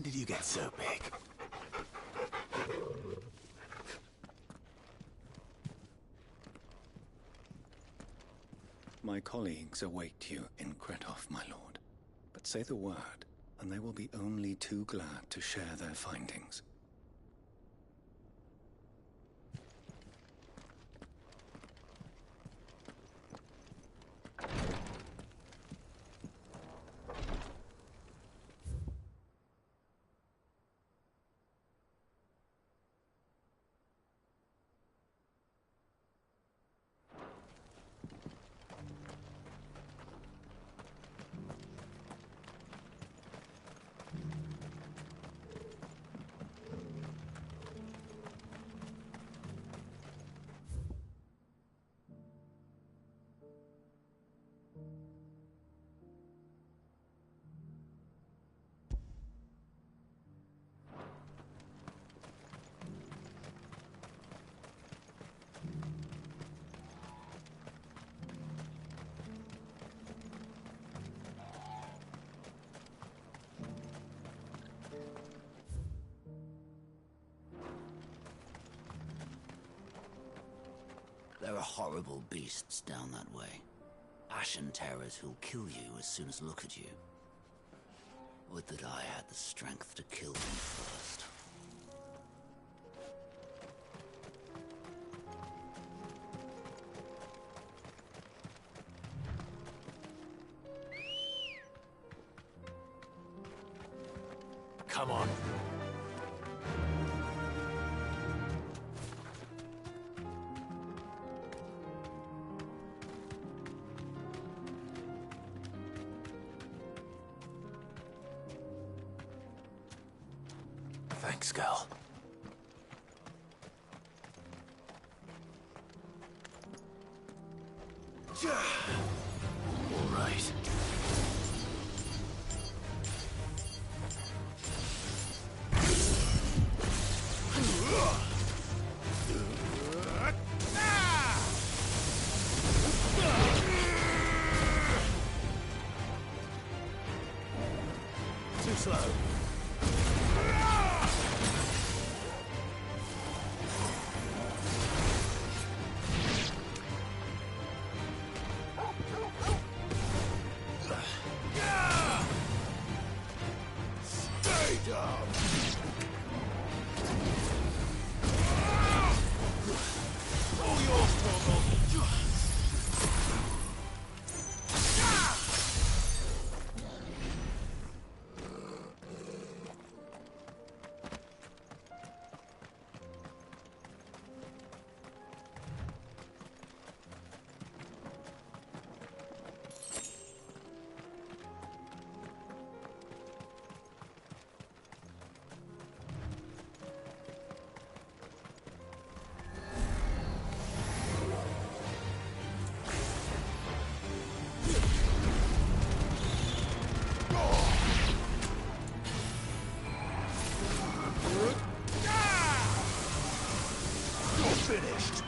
did you get so big? My colleagues await you in Kretov, my lord. But say the word, and they will be only too glad to share their findings. There are horrible beasts down that way. Ashen terrors who'll kill you as soon as look at you. Would that I had the strength to kill them first. Come on. Thanks, girl. All right. Too slow. Finished.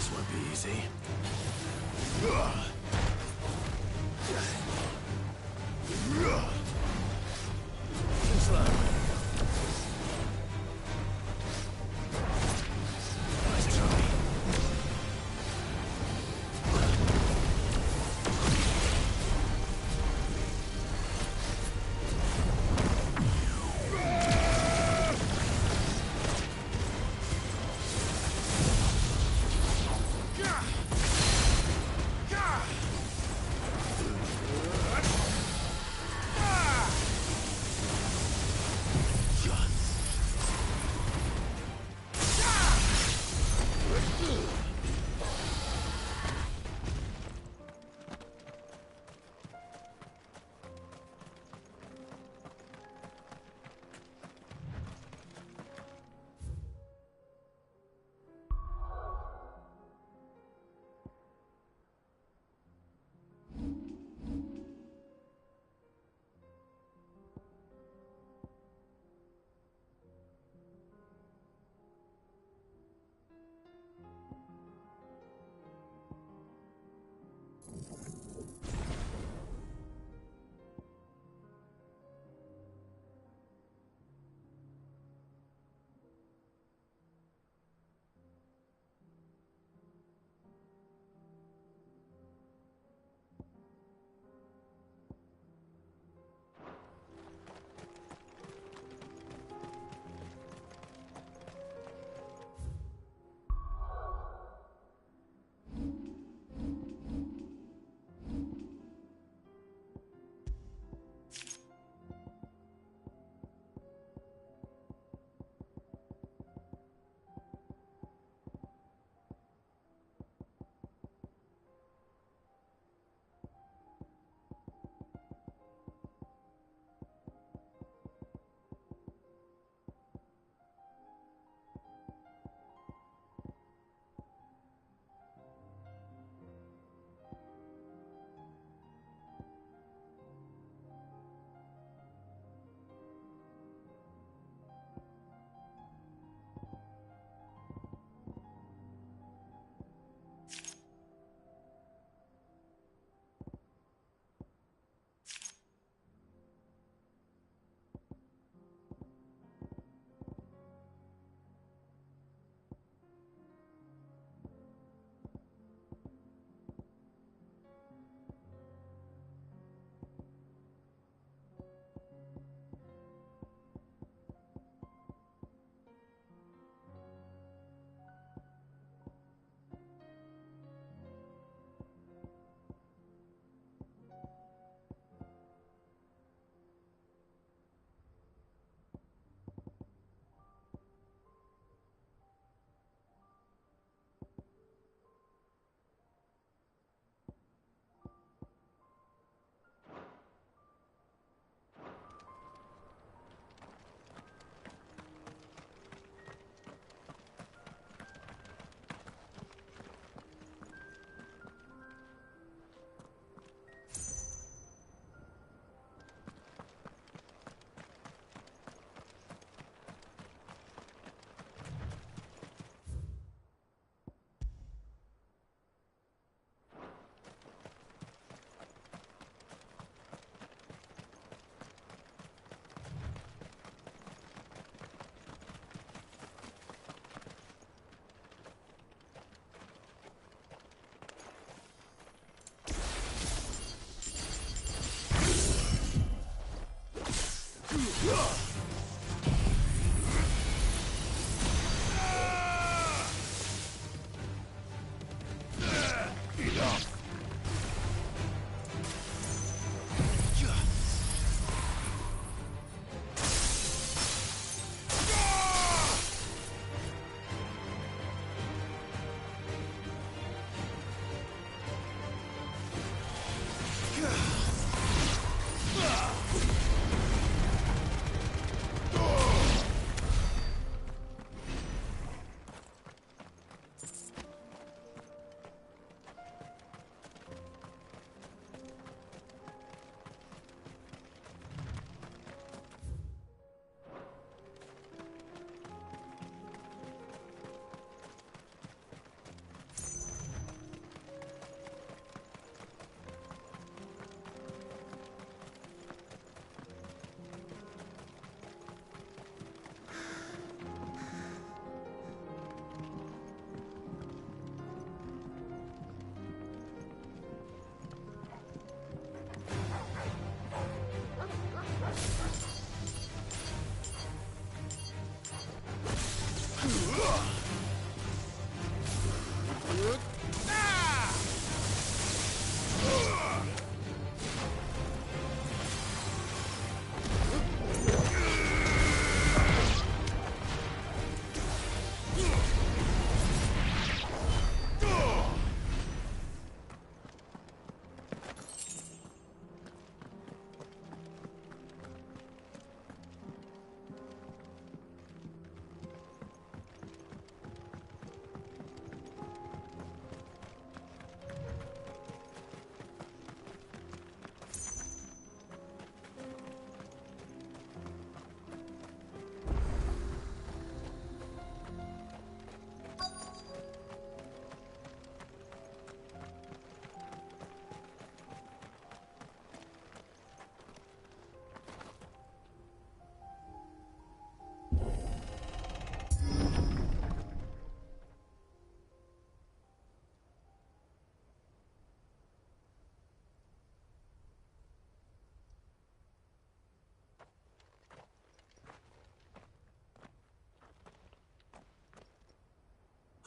This won't be easy. Too slow. Nice try.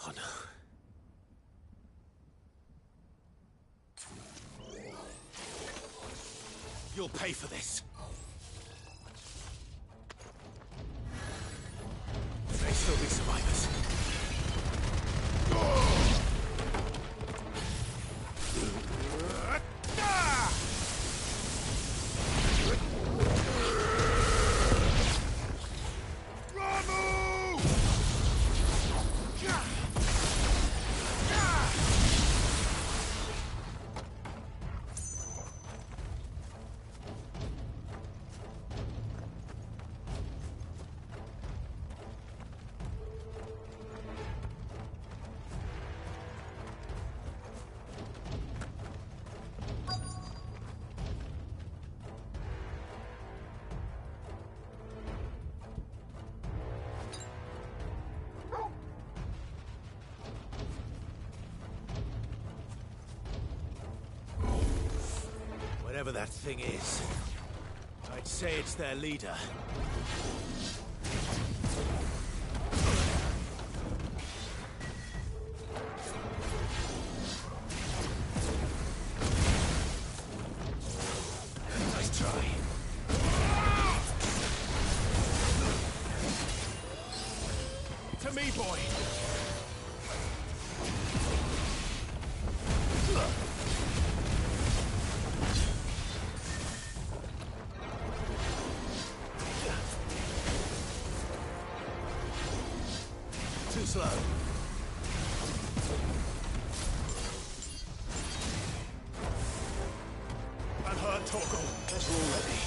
Oh no. You'll pay for this. There may still be survivors. Whatever that thing is, I'd say it's their leader. Nice try. To me, boy! Too slow. I'm hurt, Torgal. Better already.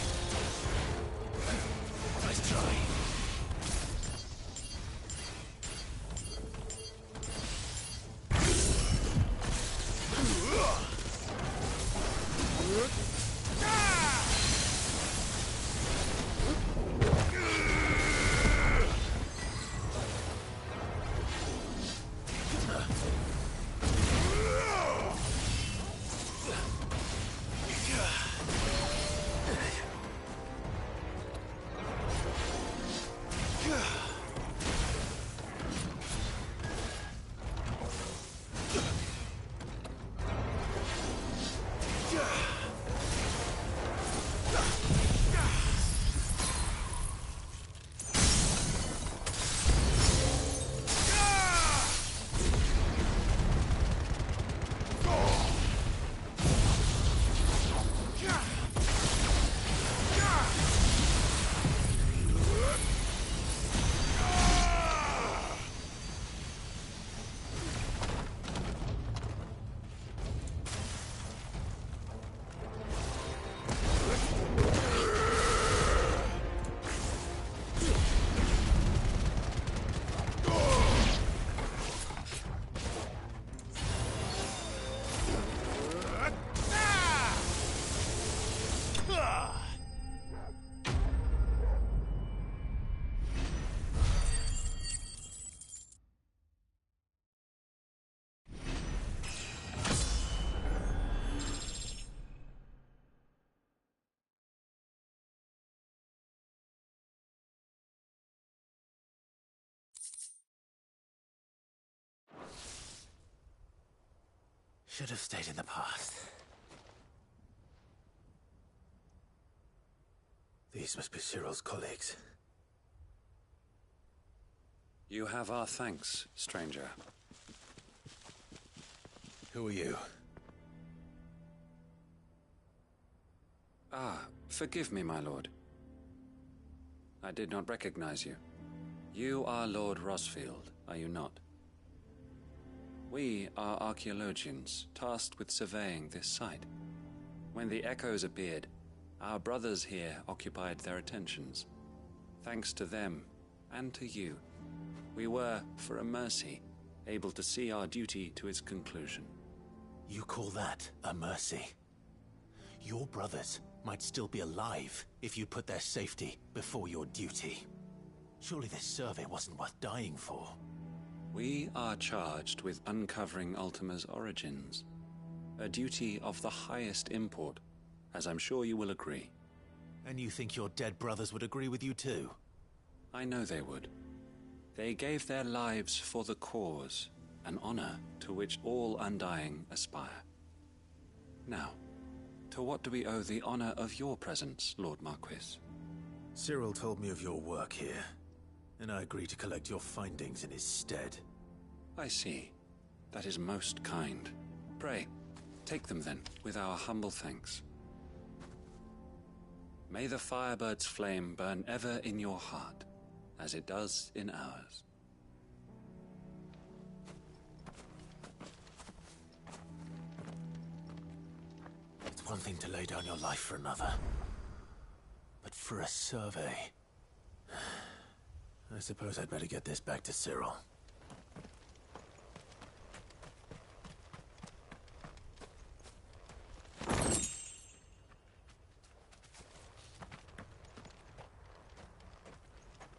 Nice try. Should have stayed in the past. These must be Cyril's colleagues. You have our thanks, stranger. Who are you? Ah, forgive me, my lord. I did not recognize you. You are Lord Rosfield, are you not? We are archaeologians, tasked with surveying this site. When the echoes appeared, our brothers here occupied their attentions. Thanks to them, and to you, we were, for a mercy, able to see our duty to its conclusion. You call that a mercy? Your brothers might still be alive if you put their safety before your duty. Surely this survey wasn't worth dying for. We are charged with uncovering Ultima's origins. A duty of the highest import, as I'm sure you will agree. And you think your dead brothers would agree with you too? I know they would. They gave their lives for the cause, an honor to which all Undying aspire. Now, to what do we owe the honor of your presence, Lord Marquis? Cyril told me of your work here, and I agree to collect your findings in his stead. I see. That is most kind. Pray, take them then, with our humble thanks. May the Firebird's flame burn ever in your heart, as it does in ours. It's one thing to lay down your life for another, but for a survey... I suppose I'd better get this back to Cyril.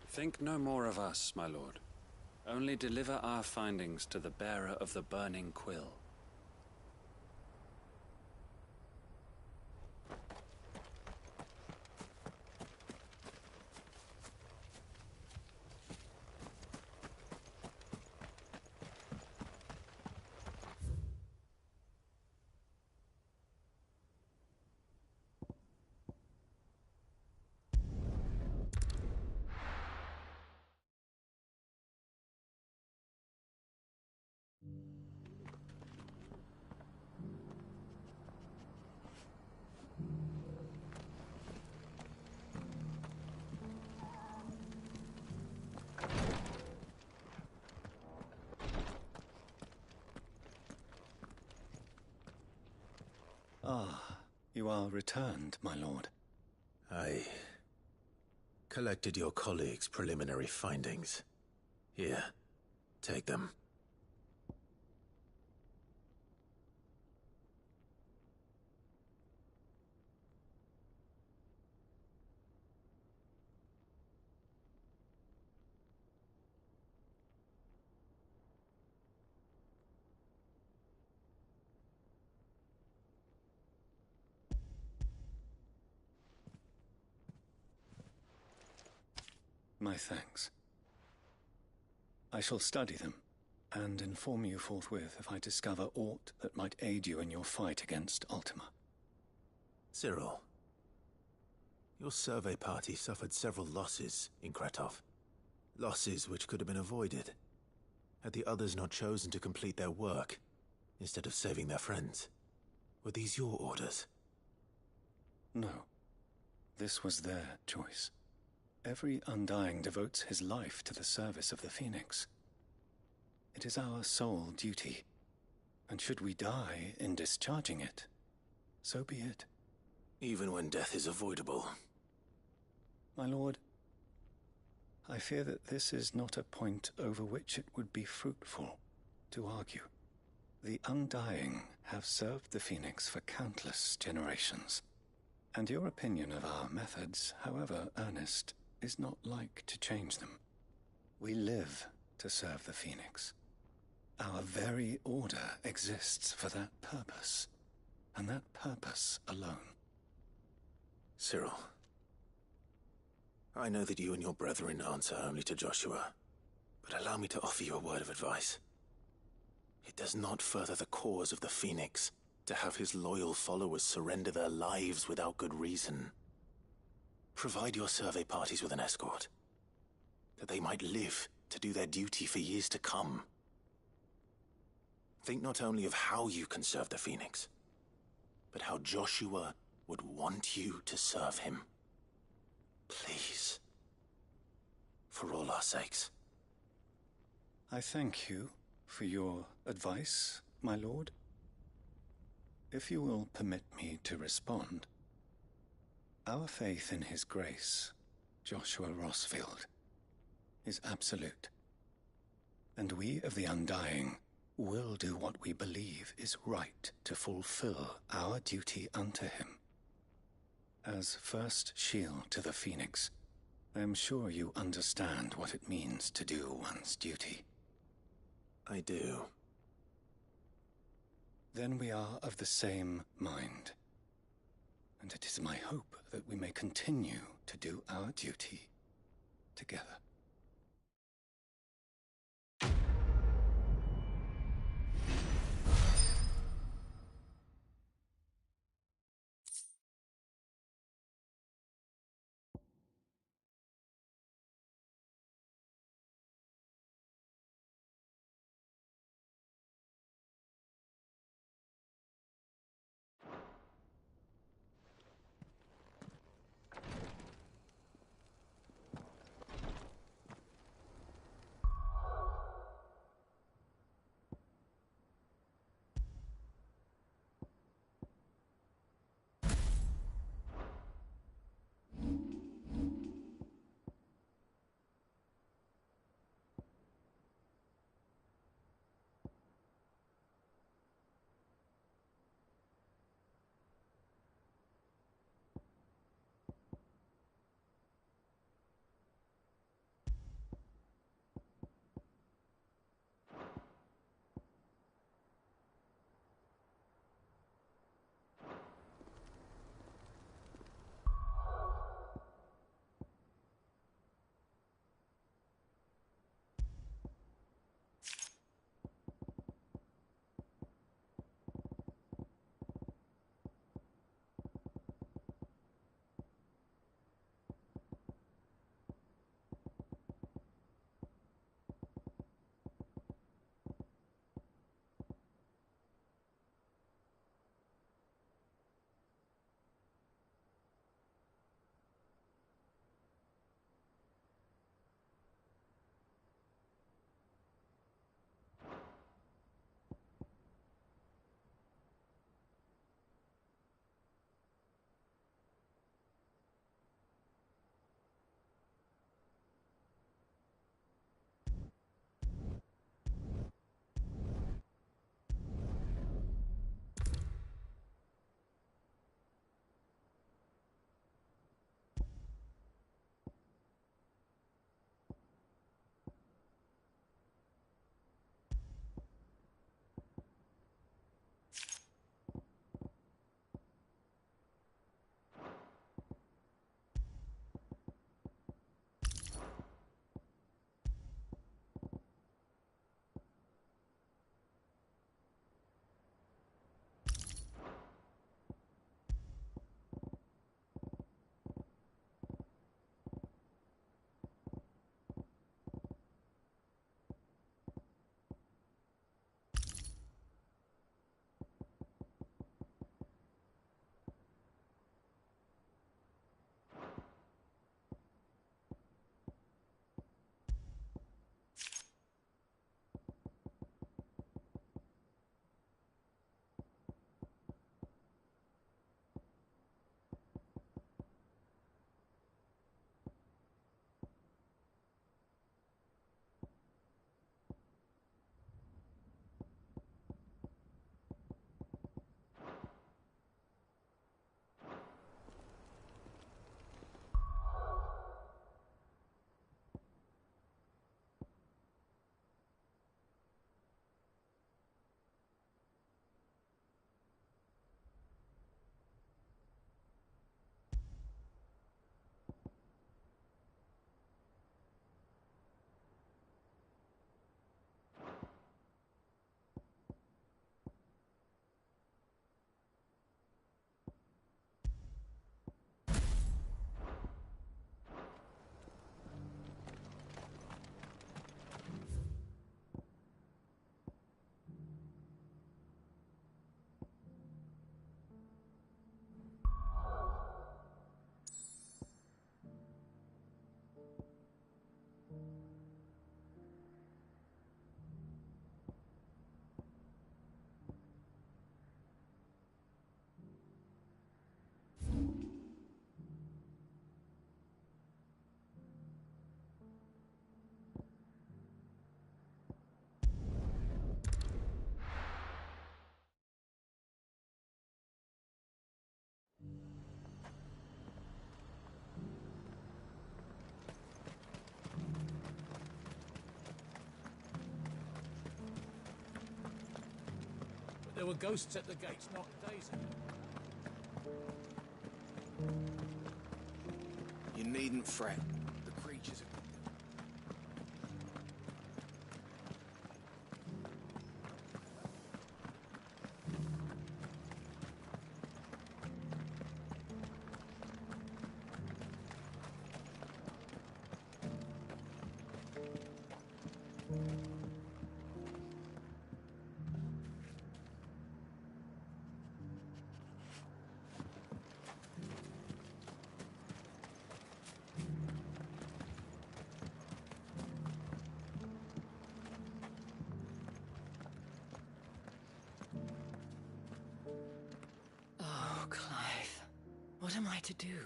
Think no more of us, my lord. Only deliver our findings to the bearer of the burning quill. Ah, you are returned, my lord. I collected your colleagues' preliminary findings. Here, take them. My thanks. I shall study them, and inform you forthwith if I discover aught that might aid you in your fight against Ultima. Cyril, your survey party suffered several losses in Kretov. Losses which could have been avoided, had the others not chosen to complete their work, instead of saving their friends. Were these your orders? No. This was their choice. Every Undying devotes his life to the service of the Phoenix. It is our sole duty, and should we die in discharging it, so be it. Even when death is avoidable. My lord, I fear that this is not a point over which it would be fruitful to argue. The Undying have served the Phoenix for countless generations, and your opinion of our methods, however earnest, is not like to change them. We live to serve the Phoenix. Our very order exists for that purpose, and that purpose alone. Cyril, I know that you and your brethren answer only to Joshua, but allow me to offer you a word of advice. It does not further the cause of the Phoenix to have his loyal followers surrender their lives without good reason. Provide your survey parties with an escort, that they might live to do their duty for years to come. Think not only of how you can serve the Phoenix, but how Joshua would want you to serve him. Please. For all our sakes. I thank you for your advice, my lord. If you will permit me to respond, our faith in his grace, Joshua Rossfield, is absolute, and we of the Undying will do what we believe is right to fulfill our duty unto him. As first shield to the Phoenix, I am sure you understand what it means to do one's duty. I do. Then we are of the same mind, and it is my hope that we may continue to do our duty together. There were ghosts at the gates not days ago. You needn't fret. The creatures are... Clive, what am I to do?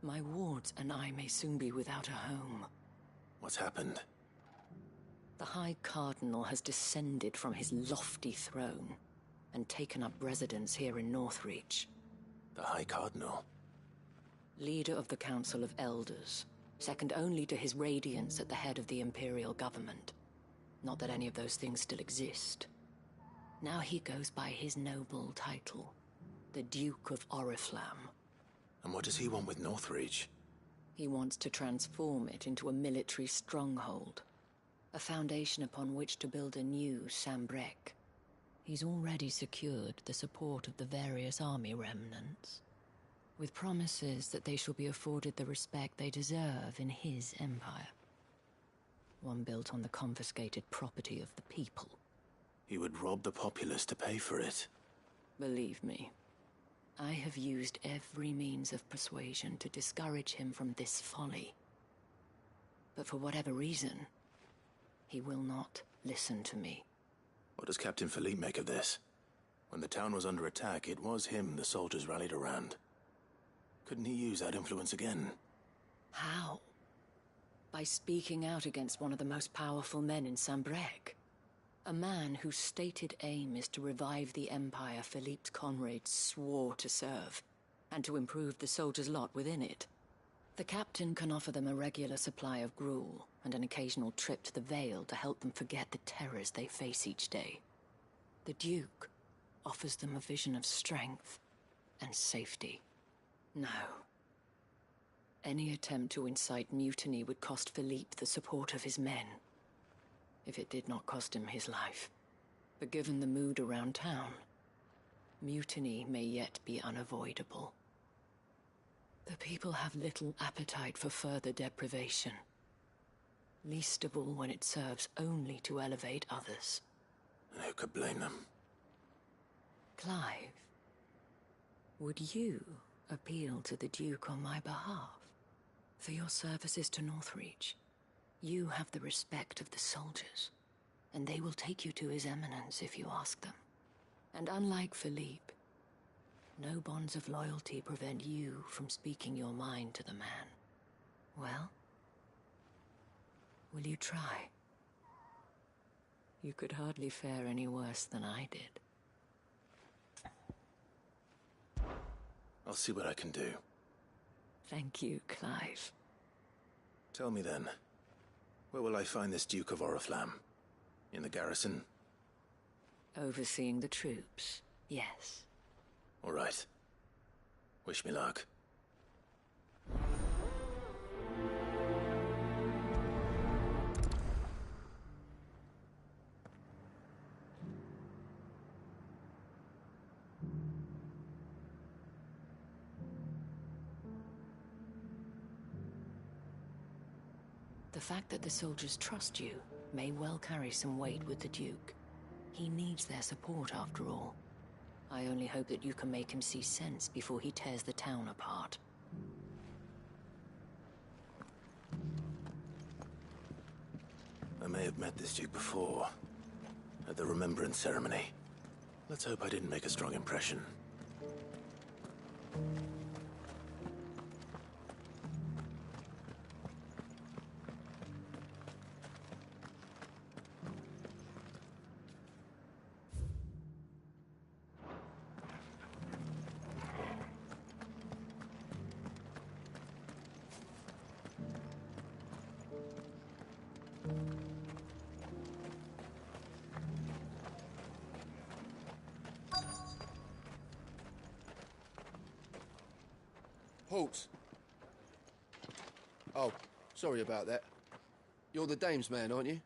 My wards and I may soon be without a home. What's happened? The High Cardinal has descended from his lofty throne and taken up residence here in Northreach. The High Cardinal? Leader of the Council of Elders, second only to his Radiance at the head of the Imperial government. Not that any of those things still exist. Now he goes by his noble title, the Duke of Oriflamme. And what does he want with Northreach? He wants to transform it into a military stronghold, a foundation upon which to build a new Sambrec. He's already secured the support of the various army remnants, with promises that they shall be afforded the respect they deserve in his empire. One built on the confiscated property of the people. He would rob the populace to pay for it. Believe me, I have used every means of persuasion to discourage him from this folly. But for whatever reason, he will not listen to me. What does Captain Philippe make of this? When the town was under attack, it was him the soldiers rallied around. Couldn't he use that influence again? How? By speaking out against one of the most powerful men in Sambrec. A man whose stated aim is to revive the empire Philippe's comrades swore to serve, and to improve the soldiers' lot within it. The captain can offer them a regular supply of gruel, and an occasional trip to the Vale to help them forget the terrors they face each day. The Duke offers them a vision of strength and safety. No. Any attempt to incite mutiny would cost Philippe the support of his men. If it did not cost him his life. But given the mood around town, mutiny may yet be unavoidable. The people have little appetite for further deprivation, least of all when it serves only to elevate others. And who could blame them? Clive, would you appeal to the Duke on my behalf? For your services to Northreach, you have the respect of the soldiers, and they will take you to His Eminence if you ask them. And unlike Philippe, no bonds of loyalty prevent you from speaking your mind to the man. Well, will you try? You could hardly fare any worse than I did. I'll see what I can do. Thank you, Clive. Tell me then, where will I find this Duke of Oriflamme? In the garrison? Overseeing the troops, yes. All right. Wish me luck. The fact that the soldiers trust you may well carry some weight with the Duke. He needs their support, after all. I only hope that you can make him see sense before he tears the town apart. I may have met this Duke before, at the Remembrance Ceremony. Let's hope I didn't make a strong impression. Halt! Oh, sorry about that. You're the dame's man, aren't you?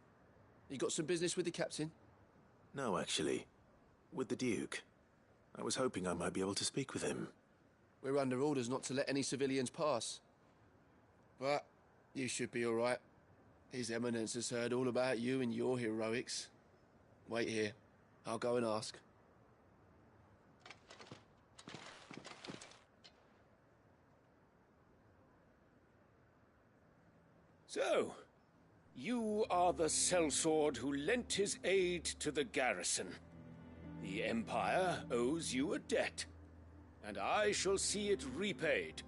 You got some business with the captain? No, actually. With the Duke. I was hoping I might be able to speak with him. We're under orders not to let any civilians pass. But you should be all right. His Eminence has heard all about you and your heroics. Wait here. I'll go and ask. So, you are the sellsword who lent his aid to the garrison. The Empire owes you a debt, and I shall see it repaid.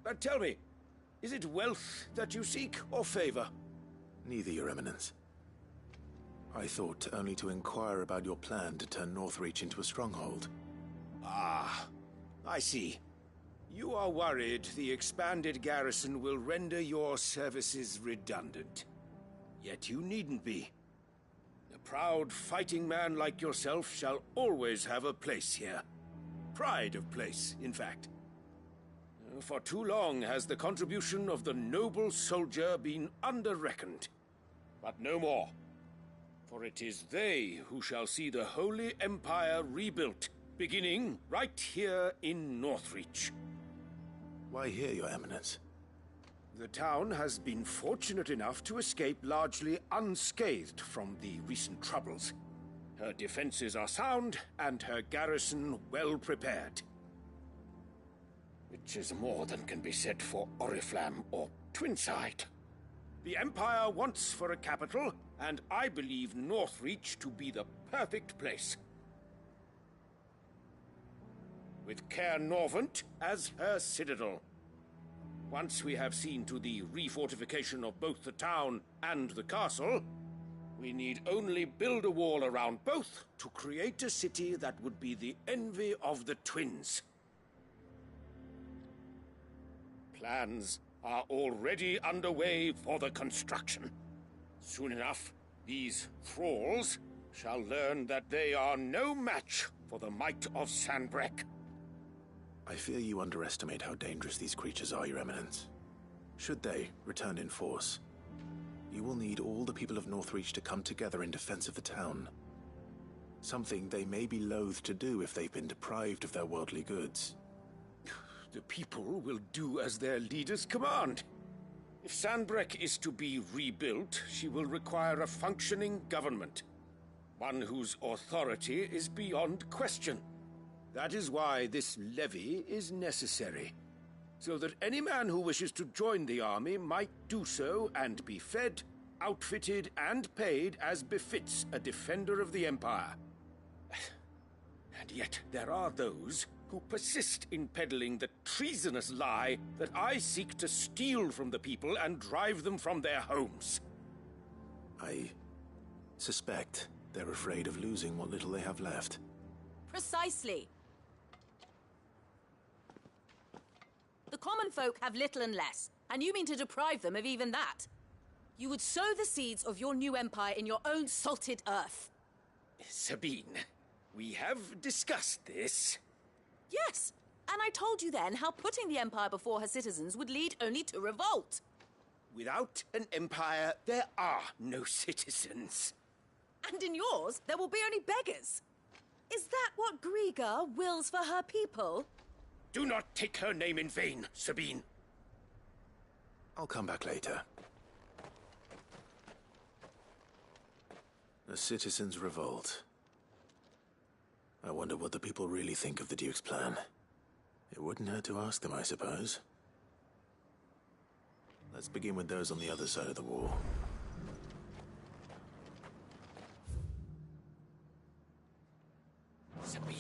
But tell me, is it wealth that you seek, or favor? Neither, Your Eminence. I thought only to inquire about your plan to turn Northreach into a stronghold. Ah, I see. You are worried the expanded garrison will render your services redundant. Yet you needn't be. A proud fighting man like yourself shall always have a place here. Pride of place, in fact. For too long has the contribution of the noble soldier been under-reckoned. But no more. For it is they who shall see the Holy Empire rebuilt, beginning right here in Northreach. Why here, Your Eminence? The town has been fortunate enough to escape largely unscathed from the recent troubles. Her defenses are sound, and her garrison well prepared. Which is more than can be said for Oriflamme or Twinside. The Empire wants for a capital, and I believe Northreach to be the perfect place. With Caer Norvent as her citadel. Once we have seen to the refortification of both the town and the castle, we need only build a wall around both to create a city that would be the envy of the twins. Plans are already underway for the construction. Soon enough, these thralls shall learn that they are no match for the might of Sanbreque. I fear you underestimate how dangerous these creatures are, Your Eminence. Should they return in force, you will need all the people of Northreach to come together in defense of the town. Something they may be loath to do if they've been deprived of their worldly goods. The people will do as their leaders command. If Sanbreque is to be rebuilt, she will require a functioning government. One whose authority is beyond question. That is why this levy is necessary. So that any man who wishes to join the army might do so and be fed, outfitted, and paid as befits a defender of the Empire. And yet there are those who persist in peddling the treasonous lie that I seek to steal from the people and drive them from their homes. I suspect they're afraid of losing what little they have left. Precisely. The common folk have little and less, and you mean to deprive them of even that. You would sow the seeds of your new empire in your own salted earth. Sabine, we have discussed this. Yes, and I told you then how putting the empire before her citizens would lead only to revolt. Without an empire, there are no citizens. And in yours, there will be only beggars. Is that what Griga wills for her people? Do not take her name in vain, Sabine. I'll come back later. The citizens revolt. I wonder what the people really think of the Duke's plan. It wouldn't hurt to ask them, I suppose. Let's begin with those on the other side of the wall. Sabine.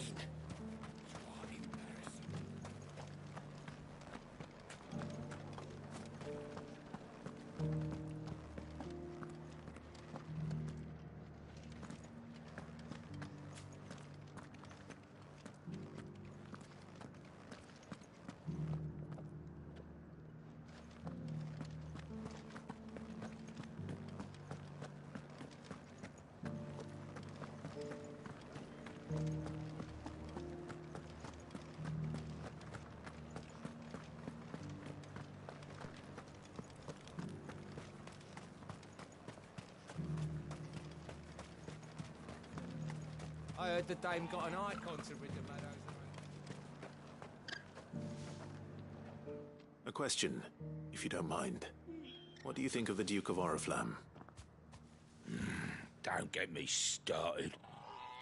I heard the dame got an eye concert with the Meadows. A question, if you don't mind. What do you think of the Duke of Oriflamme? Don't get me started.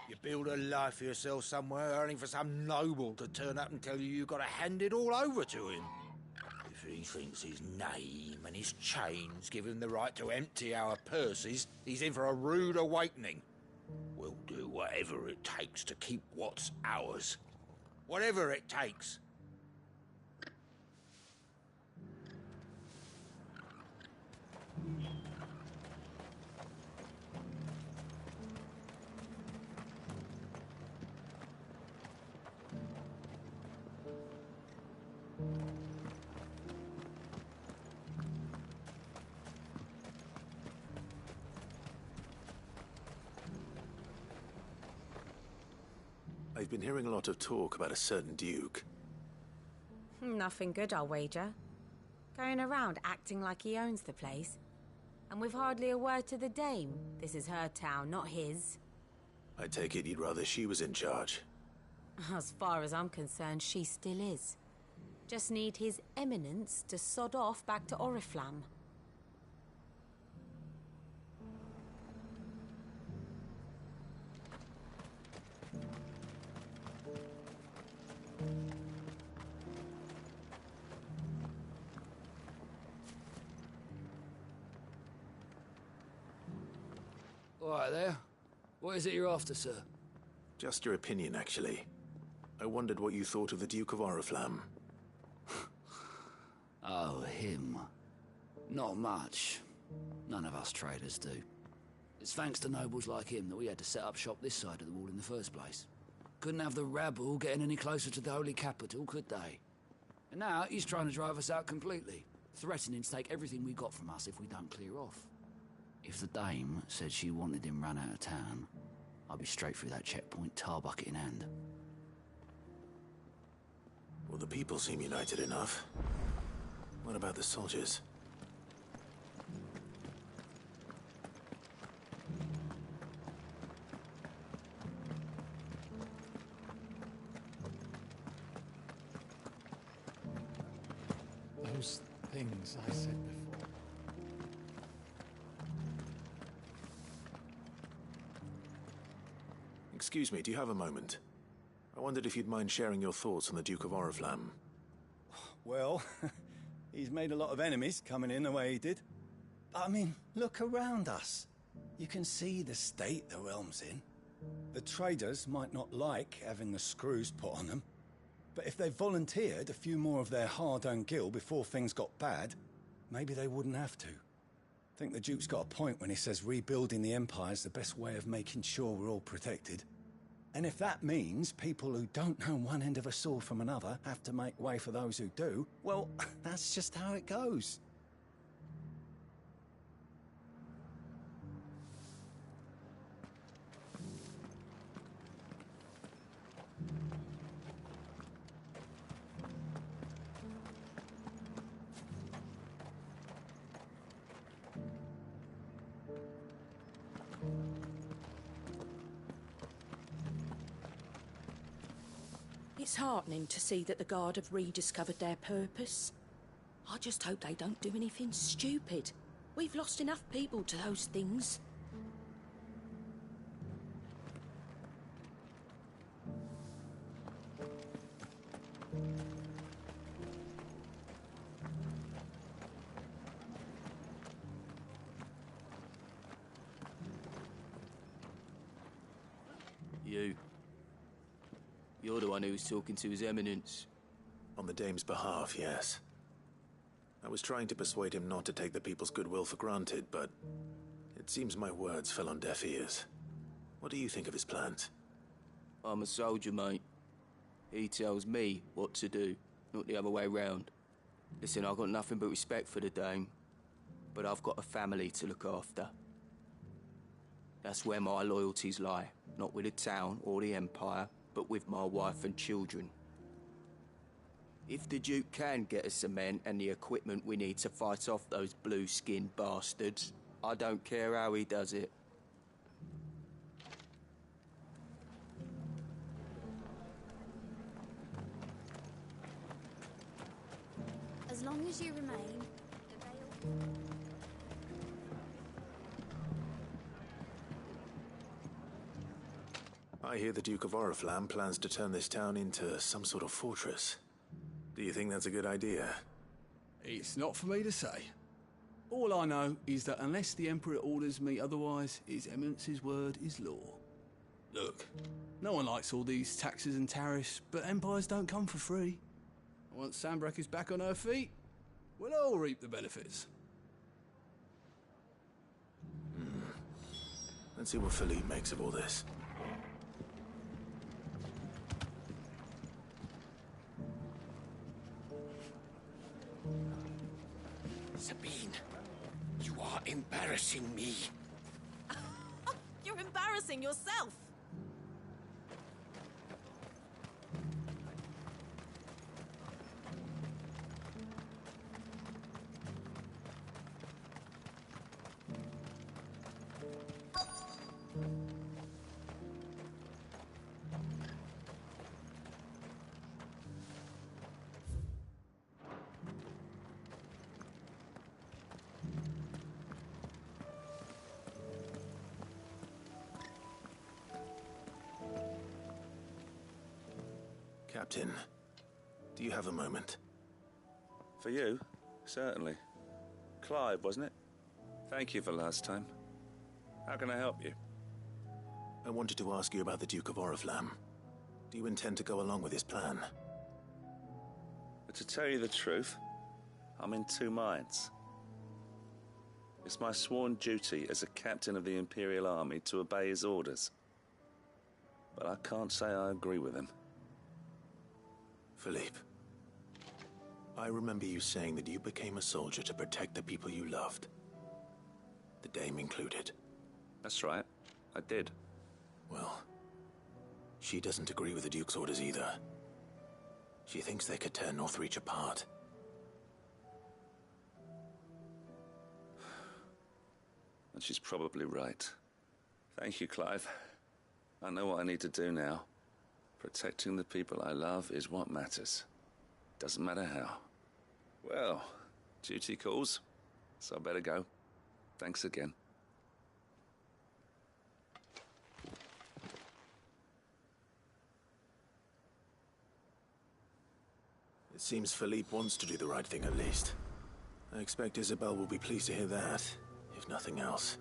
You build a life for yourself somewhere, only for some noble to turn up and tell you got to hand it all over to him. If he thinks his name and his chains give him the right to empty our purses, he's in for a rude awakening. We'll do whatever it takes to keep what's ours. Whatever it takes. I've been hearing a lot of talk about a certain duke. Nothing good, I'll wager. Going around acting like he owns the place. And with hardly a word to the dame. This is her town, not his. I take it you'd rather she was in charge. As far as I'm concerned, she still is. Just need his eminence to sod off back to Oriflamme. All right there. What is it you're after, sir? Just your opinion, actually. I wondered what you thought of the Duke of Oriflamme. Oh, him. Not much. None of us traders do. It's thanks to nobles like him that we had to set up shop this side of the wall in the first place. Couldn't have the rabble getting any closer to the holy capital, could they? And now he's trying to drive us out completely, threatening to take everything we got from us if we don't clear off. If the dame said she wanted him run out of town, I'd be straight through that checkpoint, tar bucket in hand. Well, the people seem united enough. What about the soldiers? Those things I said before. Excuse me, do you have a moment? I wondered if you'd mind sharing your thoughts on the Duke of Oriflamme. Well, he's made a lot of enemies coming in the way he did. I mean, look around us. You can see the state the realm's in. The traders might not like having the screws put on them, but if they volunteered a few more of their hard-earned gil before things got bad, maybe they wouldn't have to. I think the Duke's got a point when he says rebuilding the Empire's the best way of making sure we're all protected. And if that means people who don't know one end of a sword from another have to make way for those who do, well, that's just how it goes. It's heartening to see that the Guard have rediscovered their purpose. I just hope they don't do anything stupid. We've lost enough people to those things. You're the one who was talking to His Eminence. On the dame's behalf, yes. I was trying to persuade him not to take the people's goodwill for granted, but it seems my words fell on deaf ears. What do you think of his plans? I'm a soldier, mate. He tells me what to do, not the other way round. Listen, I've got nothing but respect for the dame, but I've got a family to look after. That's where my loyalties lie, not with the town or the Empire, but with my wife and children. If the Duke can get us the men and the equipment we need to fight off those blue-skinned bastards, I don't care how he does it. long as you remain available. I hear the Duke of Oriflamme plans to turn this town into some sort of fortress. Do you think that's a good idea? It's not for me to say. All I know is that unless the Emperor orders me otherwise, His Eminence's word is law. Look, no one likes all these taxes and tariffs, but empires don't come for free. Once Sanbreque is back on her feet, we'll all reap the benefits. Let's see what Philippe makes of all this. Sabine, you are embarrassing me. You're embarrassing yourself. Captain, do you have a moment? For you? Certainly. Clive, wasn't it? Thank you for last time. How can I help you? I wanted to ask you about the Duke of Oriflamme. Do you intend to go along with his plan? But to tell you the truth, I'm in two minds. It's my sworn duty as a captain of the Imperial Army to obey his orders. But I can't say I agree with him. Philippe, I remember you saying that you became a soldier to protect the people you loved. The Dame included. That's right, I did. Well, she doesn't agree with the Duke's orders either. She thinks they could tear Northreach apart. And she's probably right. Thank you, Clive. I know what I need to do now. Protecting the people I love is what matters. Doesn't matter how. Well, duty calls, so I better go. Thanks again. It seems Philippe wants to do the right thing at least. I expect Isabel will be pleased to hear that, if nothing else.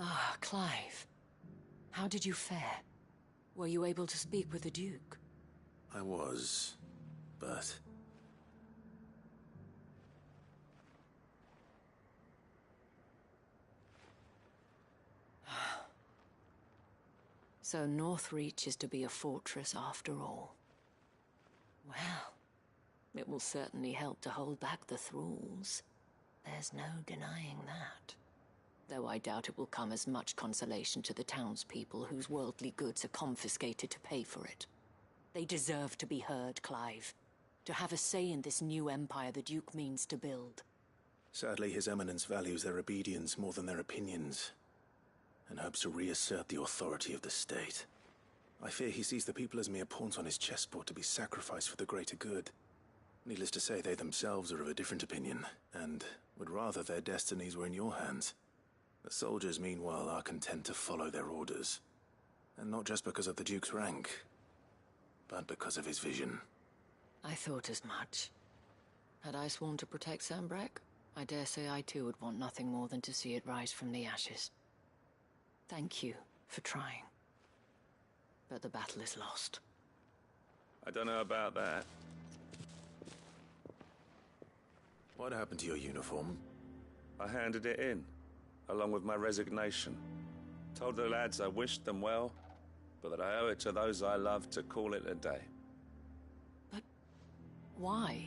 Ah, Clive. How did you fare? Were you able to speak with the Duke? I was, but... So Northreach is to be a fortress after all. Well, it will certainly help to hold back the thralls. There's no denying that. Though I doubt it will come as much consolation to the townspeople whose worldly goods are confiscated to pay for it. They deserve to be heard, Clive. To have a say in this new empire the Duke means to build. Sadly, His Eminence values their obedience more than their opinions, and hopes to reassert the authority of the state. I fear he sees the people as mere pawns on his chessboard to be sacrificed for the greater good. Needless to say, they themselves are of a different opinion, and would rather their destinies were in your hands. The soldiers, meanwhile, are content to follow their orders. And not just because of the Duke's rank, but because of his vision. I thought as much. Had I sworn to protect Sanbreque, I dare say I too would want nothing more than to see it rise from the ashes. Thank you for trying. But the battle is lost. I don't know about that. What happened to your uniform? I handed it in, along with my resignation. Told the lads I wished them well, but that I owe it to those I love to call it a day. But why?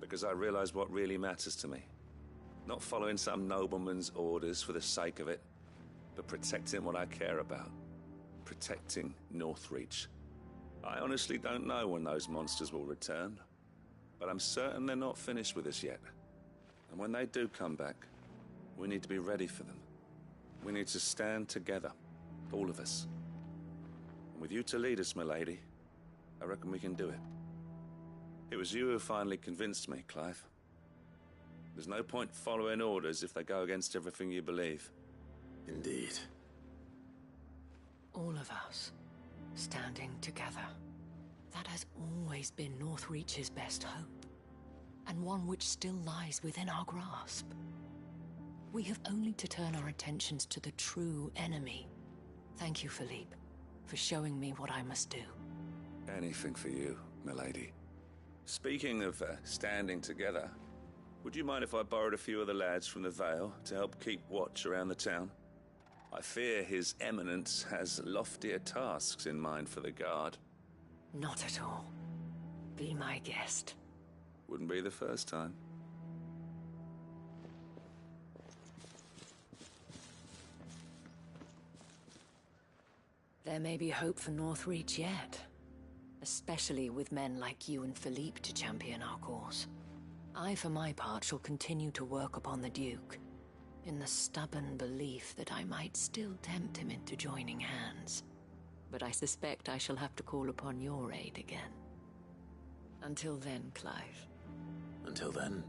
Because I realize what really matters to me. Not following some nobleman's orders for the sake of it, but protecting what I care about. Protecting Northreach. I honestly don't know when those monsters will return, but I'm certain they're not finished with us yet. And when they do come back, we need to be ready for them. We need to stand together, all of us. And with you to lead us, milady, I reckon we can do it. It was you who finally convinced me, Clive. There's no point following orders if they go against everything you believe. Indeed. All of us, standing together. That has always been Northreach's best hope, and one which still lies within our grasp. We have only to turn our attentions to the true enemy. Thank you, Philippe, for showing me what I must do. Anything for you, milady. Speaking of standing together, would you mind if I borrowed a few of the lads from the Vale to help keep watch around the town? I fear His Eminence has loftier tasks in mind for the guard. Not at all. Be my guest. Wouldn't be the first time. There may be hope for Northreach yet. Especially with men like you and Philippe to champion our cause. I, for my part, shall continue to work upon the Duke, in the stubborn belief that I might still tempt him into joining hands. But I suspect I shall have to call upon your aid again. Until then, Clive. Until then.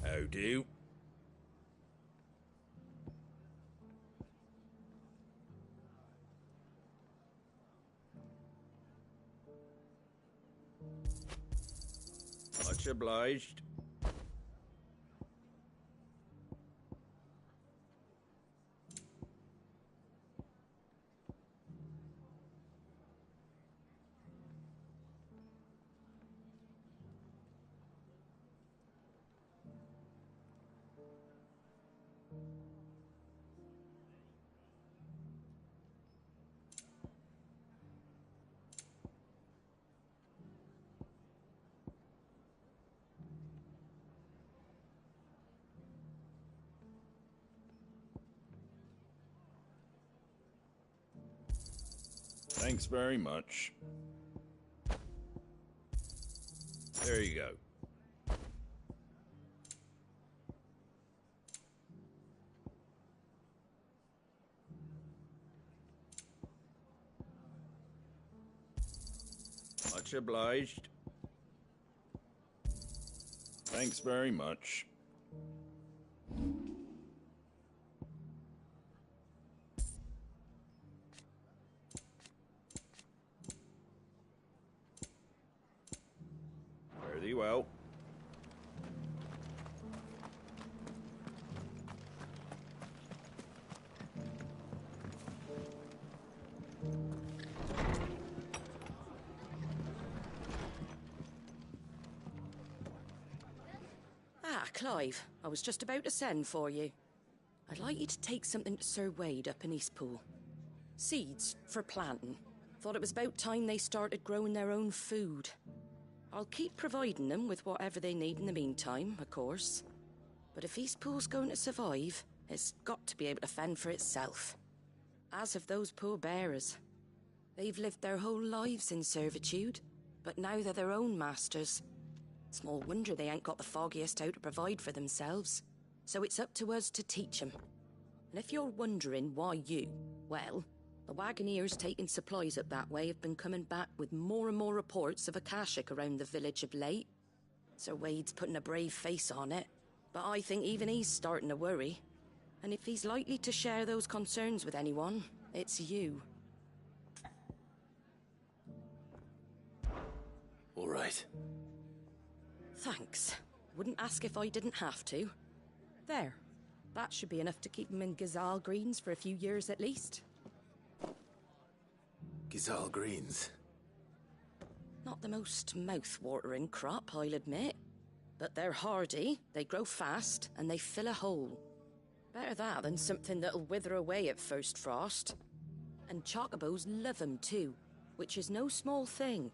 How do? Much obliged. Thanks very much. There you go. Much obliged. Thanks very much. Clive. I was just about to send for you. I'd like you to take something to Sir Wade up in Eastpool. Seeds for planting. Thought it was about time they started growing their own food. I'll keep providing them with whatever they need in the meantime, of course. But if Eastpool's going to survive, it's got to be able to fend for itself. As have those poor bearers. They've lived their whole lives in servitude, but now they're their own masters. Small wonder they ain't got the foggiest how to provide for themselves. So it's up to us to teach them. And if you're wondering why you, well, the Wagoneers taking supplies up that way have been coming back with more and more reports of Akashic around the village of late. Sir Wade's putting a brave face on it, but I think even he's starting to worry. And if he's likely to share those concerns with anyone, it's you. All right. Thanks. Wouldn't ask if I didn't have to. There. That should be enough to keep him in Gazal Greens for a few years at least. Gazal Greens? Not the most mouth-watering crop, I'll admit. But they're hardy, they grow fast, and they fill a hole. Better that than something that'll wither away at first frost. And chocobos love 'em too, which is no small thing.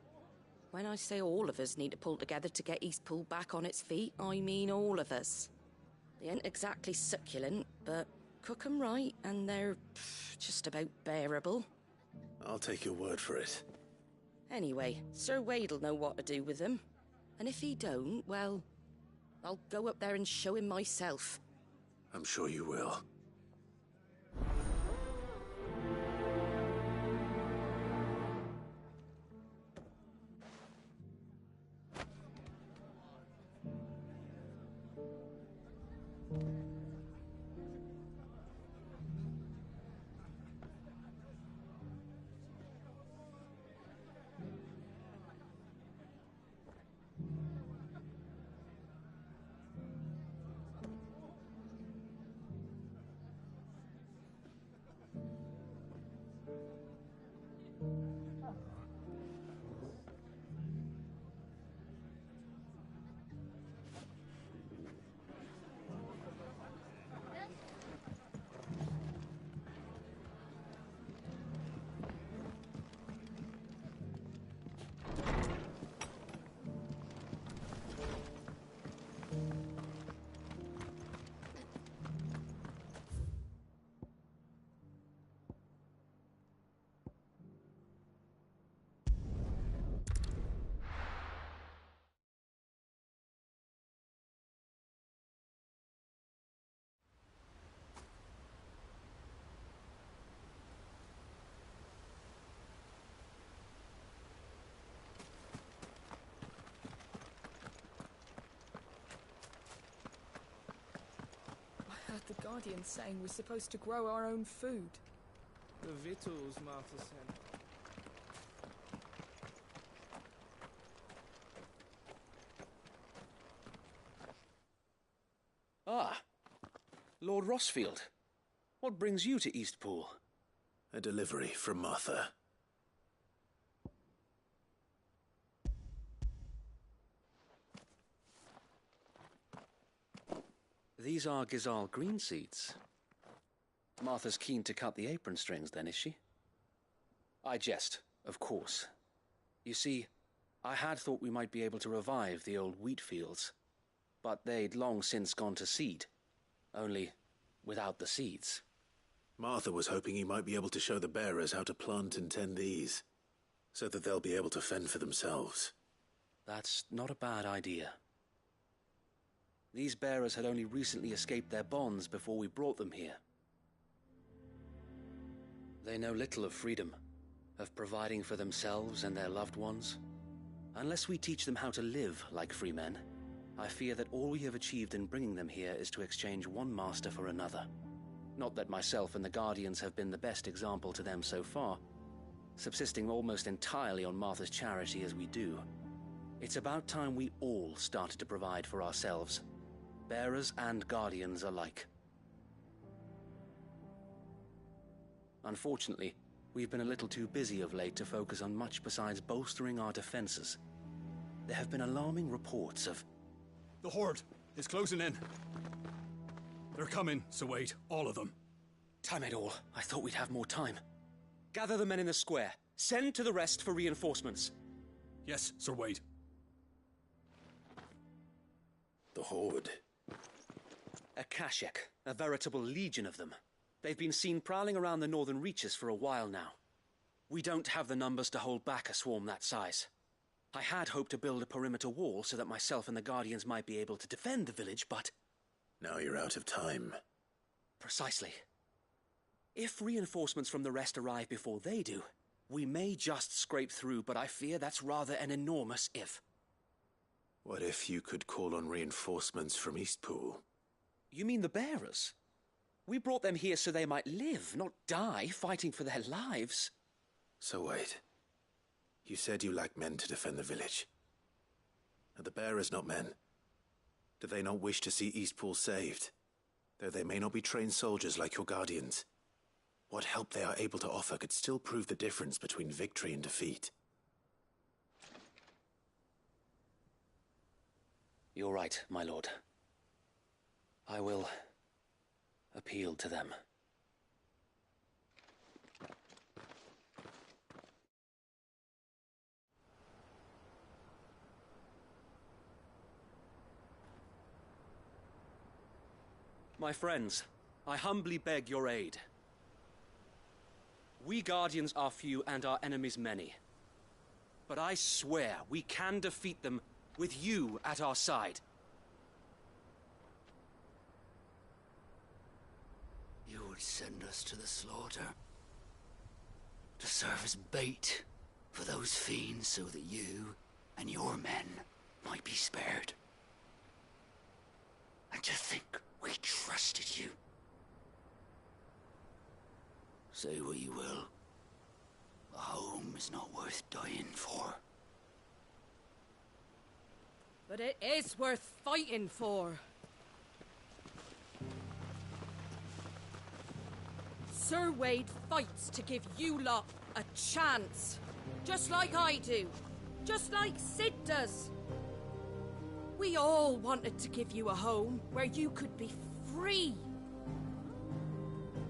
When I say all of us need to pull together to get Eastpool back on its feet, I mean all of us. They ain't exactly succulent, but cook 'em right and they're just about bearable. I'll take your word for it. Anyway, Sir Wade'll know what to do with them. And if he don't, well, I'll go up there and show him myself. I'm sure you will. I heard the Guardian saying we're supposed to grow our own food. The victuals, Martha said. Ah, Lord Rossfield. What brings you to Eastpool? A delivery from Martha. These are Gazal green seeds. Martha's keen to cut the apron strings, then, is she? I jest, of course. You see, I had thought we might be able to revive the old wheat fields, but they'd long since gone to seed, only without the seeds. Martha was hoping you might be able to show the bearers how to plant and tend these, so that they'll be able to fend for themselves. That's not a bad idea. These bearers had only recently escaped their bonds before we brought them here. They know little of freedom, of providing for themselves and their loved ones. Unless we teach them how to live like free men, I fear that all we have achieved in bringing them here is to exchange one master for another. Not that myself and the Guardians have been the best example to them so far, subsisting almost entirely on Martha's charity as we do. It's about time we all started to provide for ourselves, bearers and Guardians alike. Unfortunately, we've been a little too busy of late to focus on much besides bolstering our defenses. There have been alarming reports of... The Horde! It's closing in. They're coming, Sir Wade. All of them. Damn it all. I thought we'd have more time. Gather the men in the square. Send to the rest for reinforcements. Yes, Sir Wade. The Horde. A Kashek, a veritable legion of them. They've been seen prowling around the northern reaches for a while now. We don't have the numbers to hold back a swarm that size. I had hoped to build a perimeter wall so that myself and the Guardians might be able to defend the village, but... Now you're out of time. Precisely. If reinforcements from the rest arrive before they do, we may just scrape through, but I fear that's rather an enormous if. What if you could call on reinforcements from Eastpool? You mean the bearers? We brought them here so they might live, not die, fighting for their lives. So wait. You said you lack men to defend the village. Are the bearers not men? Do they not wish to see Eastpool saved? Though they may not be trained soldiers like your guardians. What help they are able to offer could still prove the difference between victory and defeat. You're right, my lord. I will appeal to them. My friends, I humbly beg your aid. We Guardians are few and our enemies many. But I swear we can defeat them with you at our side. You would send us to the slaughter, to serve as bait for those fiends so that you and your men might be spared. And to think we trusted you. Say what you will, a home is not worth dying for. But it is worth fighting for. Sir Wade fights to give you lot a chance. Just like I do. Just like Sid does. We all wanted to give you a home where you could be free.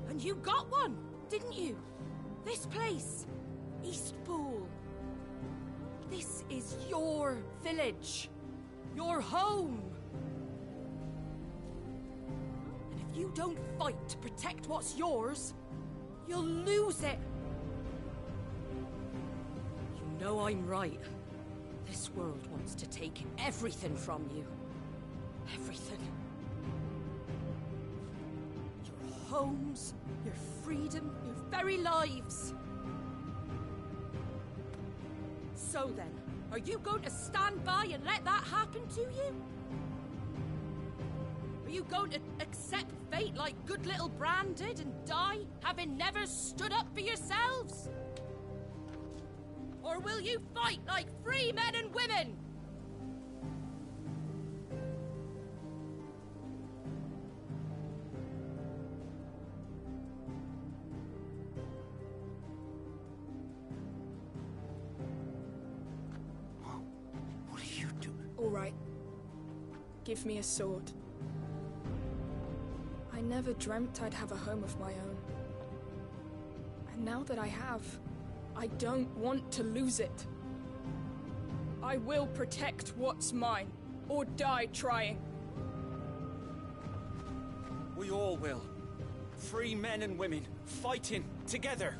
And you got one, didn't you? This place, Eastpool. This is your village. Your home. And if you don't fight to protect what's yours, you'll lose it. You know I'm right. This world wants to take everything from you. Everything. Your homes, your freedom, your very lives. So then, are you going to stand by and let that happen to you? Are you going to accept fate like good little Bran did and die, having never stood up for yourselves? Or will you fight like free men and women? What are you doing? All right. Give me a sword. I never dreamt I'd have a home of my own. And now that I have, I don't want to lose it. I will protect what's mine, or die trying. We all will. Free men and women, fighting together.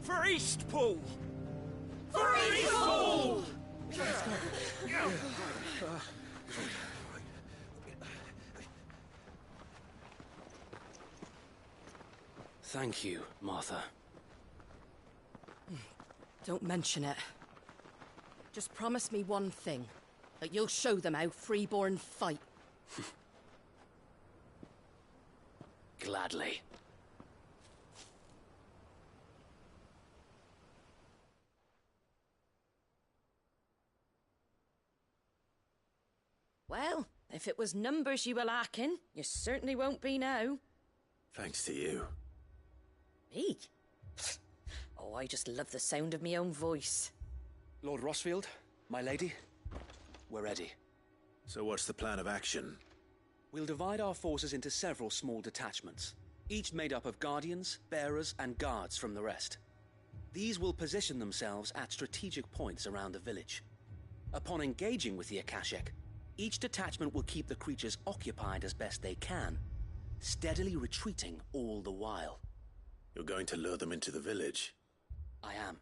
For Eastpool! For Eastpool! Thank you, Martha. Don't mention it. Just promise me one thing. That you'll show them how freeborn fight. Gladly. Well, if it was numbers you were lacking, you certainly won't be now. Thanks to you. Me? Oh, I just love the sound of my own voice. Lord Rosfield, my lady, we're ready. So what's the plan of action? We'll divide our forces into several small detachments, each made up of guardians, bearers, and guards from the rest. These will position themselves at strategic points around the village. Upon engaging with the Akashic, each detachment will keep the creatures occupied as best they can, steadily retreating all the while. You're going to lure them into the village? I am.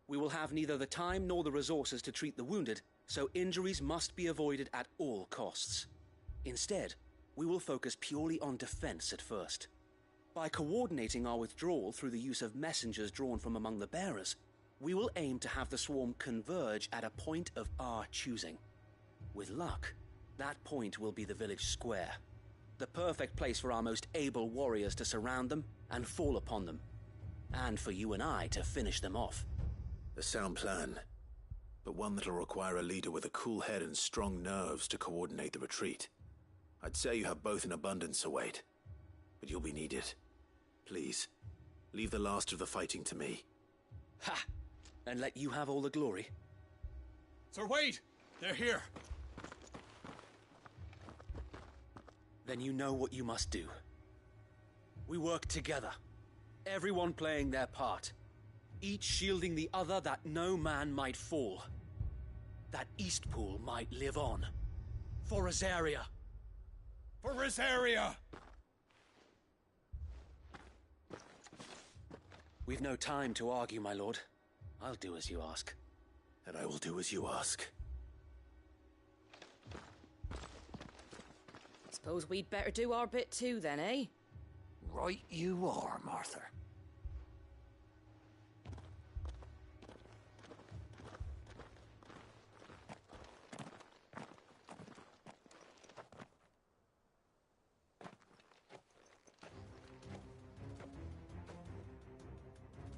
We will have neither the time nor the resources to treat the wounded, so injuries must be avoided at all costs. Instead, we will focus purely on defense at first. By coordinating our withdrawal through the use of messengers drawn from among the bearers, we will aim to have the swarm converge at a point of our choosing. With luck, that point will be the village square, the perfect place for our most able warriors to surround them and fall upon them, and for you and I to finish them off. A sound plan, but one that'll require a leader with a cool head and strong nerves to coordinate the retreat. I'd say you have both in abundance, Wade, but you'll be needed. Please, leave the last of the fighting to me. Ha! And let you have all the glory. Sir Wade! They're here! Then you know what you must do. We work together, everyone playing their part, each shielding the other that no man might fall, that Eastpool might live on. For Rosaria! For Rosaria! We've no time to argue, my lord. I'll do as you ask. And I will do as you ask. Suppose we'd better do our bit too, then, eh? Right you are, Martha.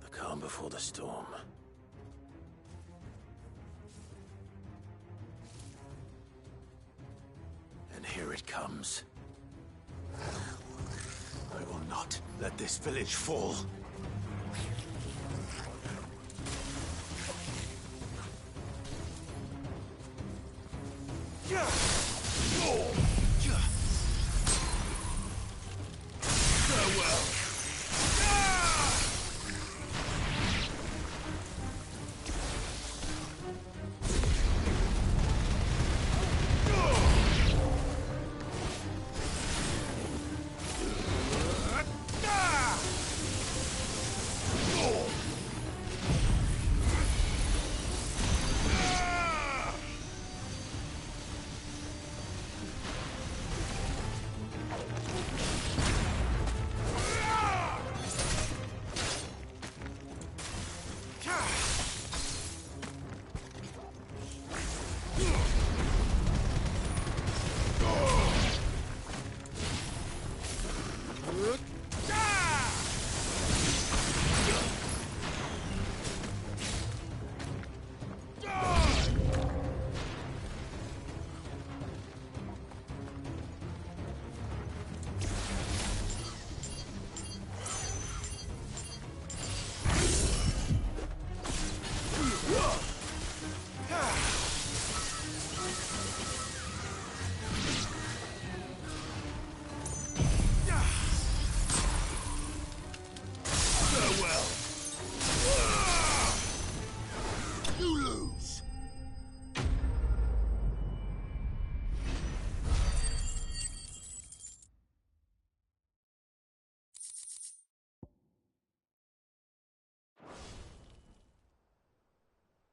The calm before the storm. And here it comes. I will not let this village fall. Farewell.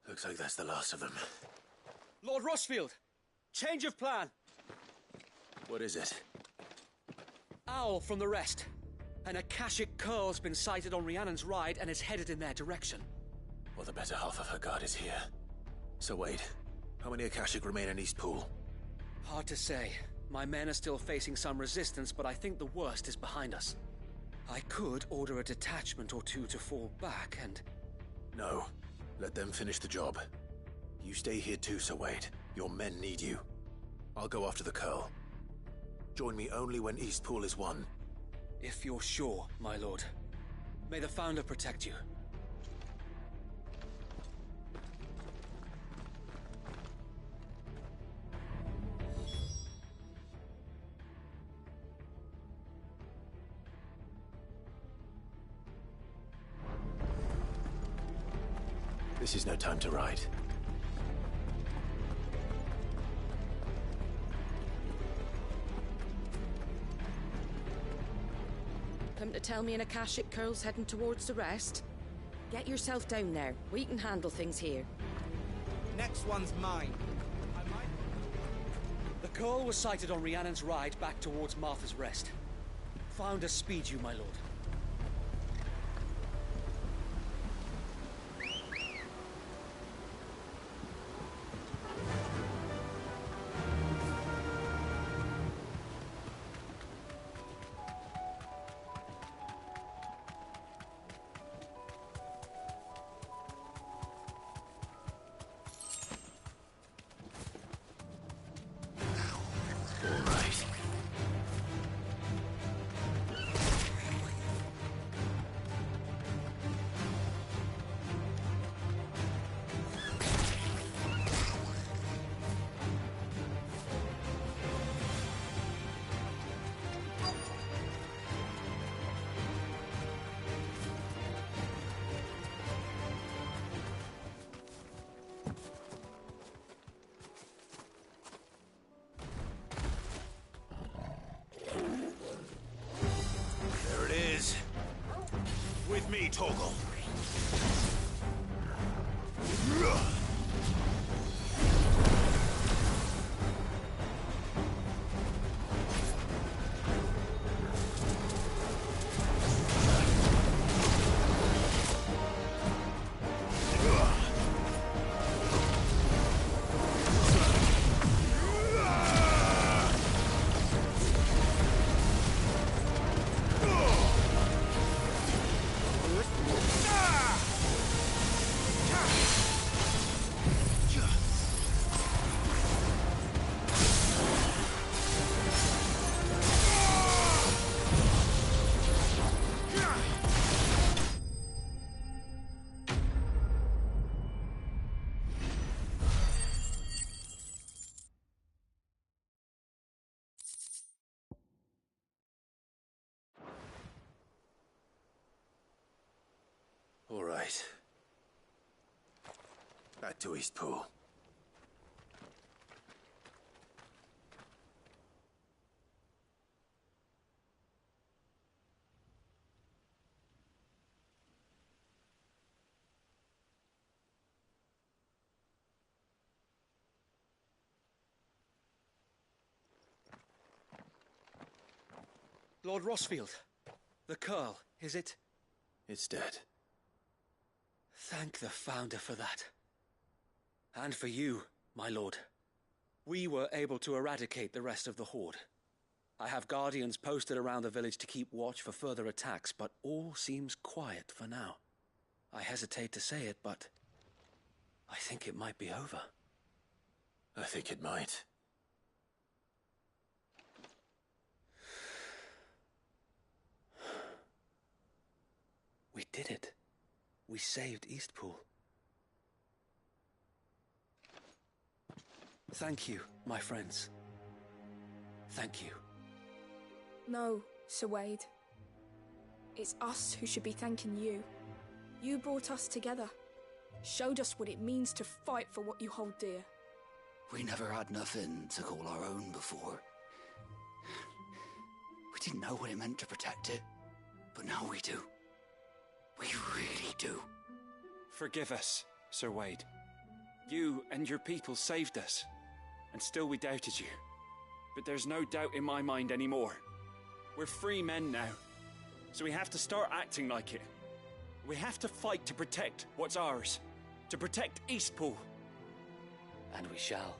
Looks like that's the last of them. Lord Rosfield! Change of plan! What is it? Owl from the rest. An Akashic curl's been sighted on Rhiannon's ride and is headed in their direction. Well, the better half of her guard is here. So Wade, how many Akashic remain in Eastpool? Hard to say. My men are still facing some resistance, but I think the worst is behind us. I could order a detachment or two to fall back and... No. Let them finish the job. You stay here too, Sir Wade. Your men need you. I'll go after the Curl. Join me only when Eastpool is won. If you're sure, my lord. May the Founder protect you. This is no time to ride. Come to tell me an Akashic Curl's heading towards the rest? Get yourself down there. We can handle things here. Next one's mine. The Curl was sighted on Rhiannon's ride back towards Martha's Rest. Found us speed you, my lord. With me, Torgal. All right. Back to Eastpool. Lord Rossfield, the Curl, is it? It's dead. Thank the Founder for that. And for you, my lord. We were able to eradicate the rest of the Horde. I have guardians posted around the village to keep watch for further attacks, but all seems quiet for now. I hesitate to say it, but I think it might be over. I think it might. We did it. We saved Eastpool. Thank you, my friends. Thank you. No, Sir Wade. It's us who should be thanking you. You brought us together. Showed us what it means to fight for what you hold dear. We never had nothing to call our own before. We didn't know what it meant to protect it, but now we do. We really do. Forgive us, Sir Wade. You and your people saved us, and still we doubted you. But there's no doubt in my mind anymore. We're free men now, so we have to start acting like it. We have to fight to protect what's ours, to protect Eastpool. And we shall.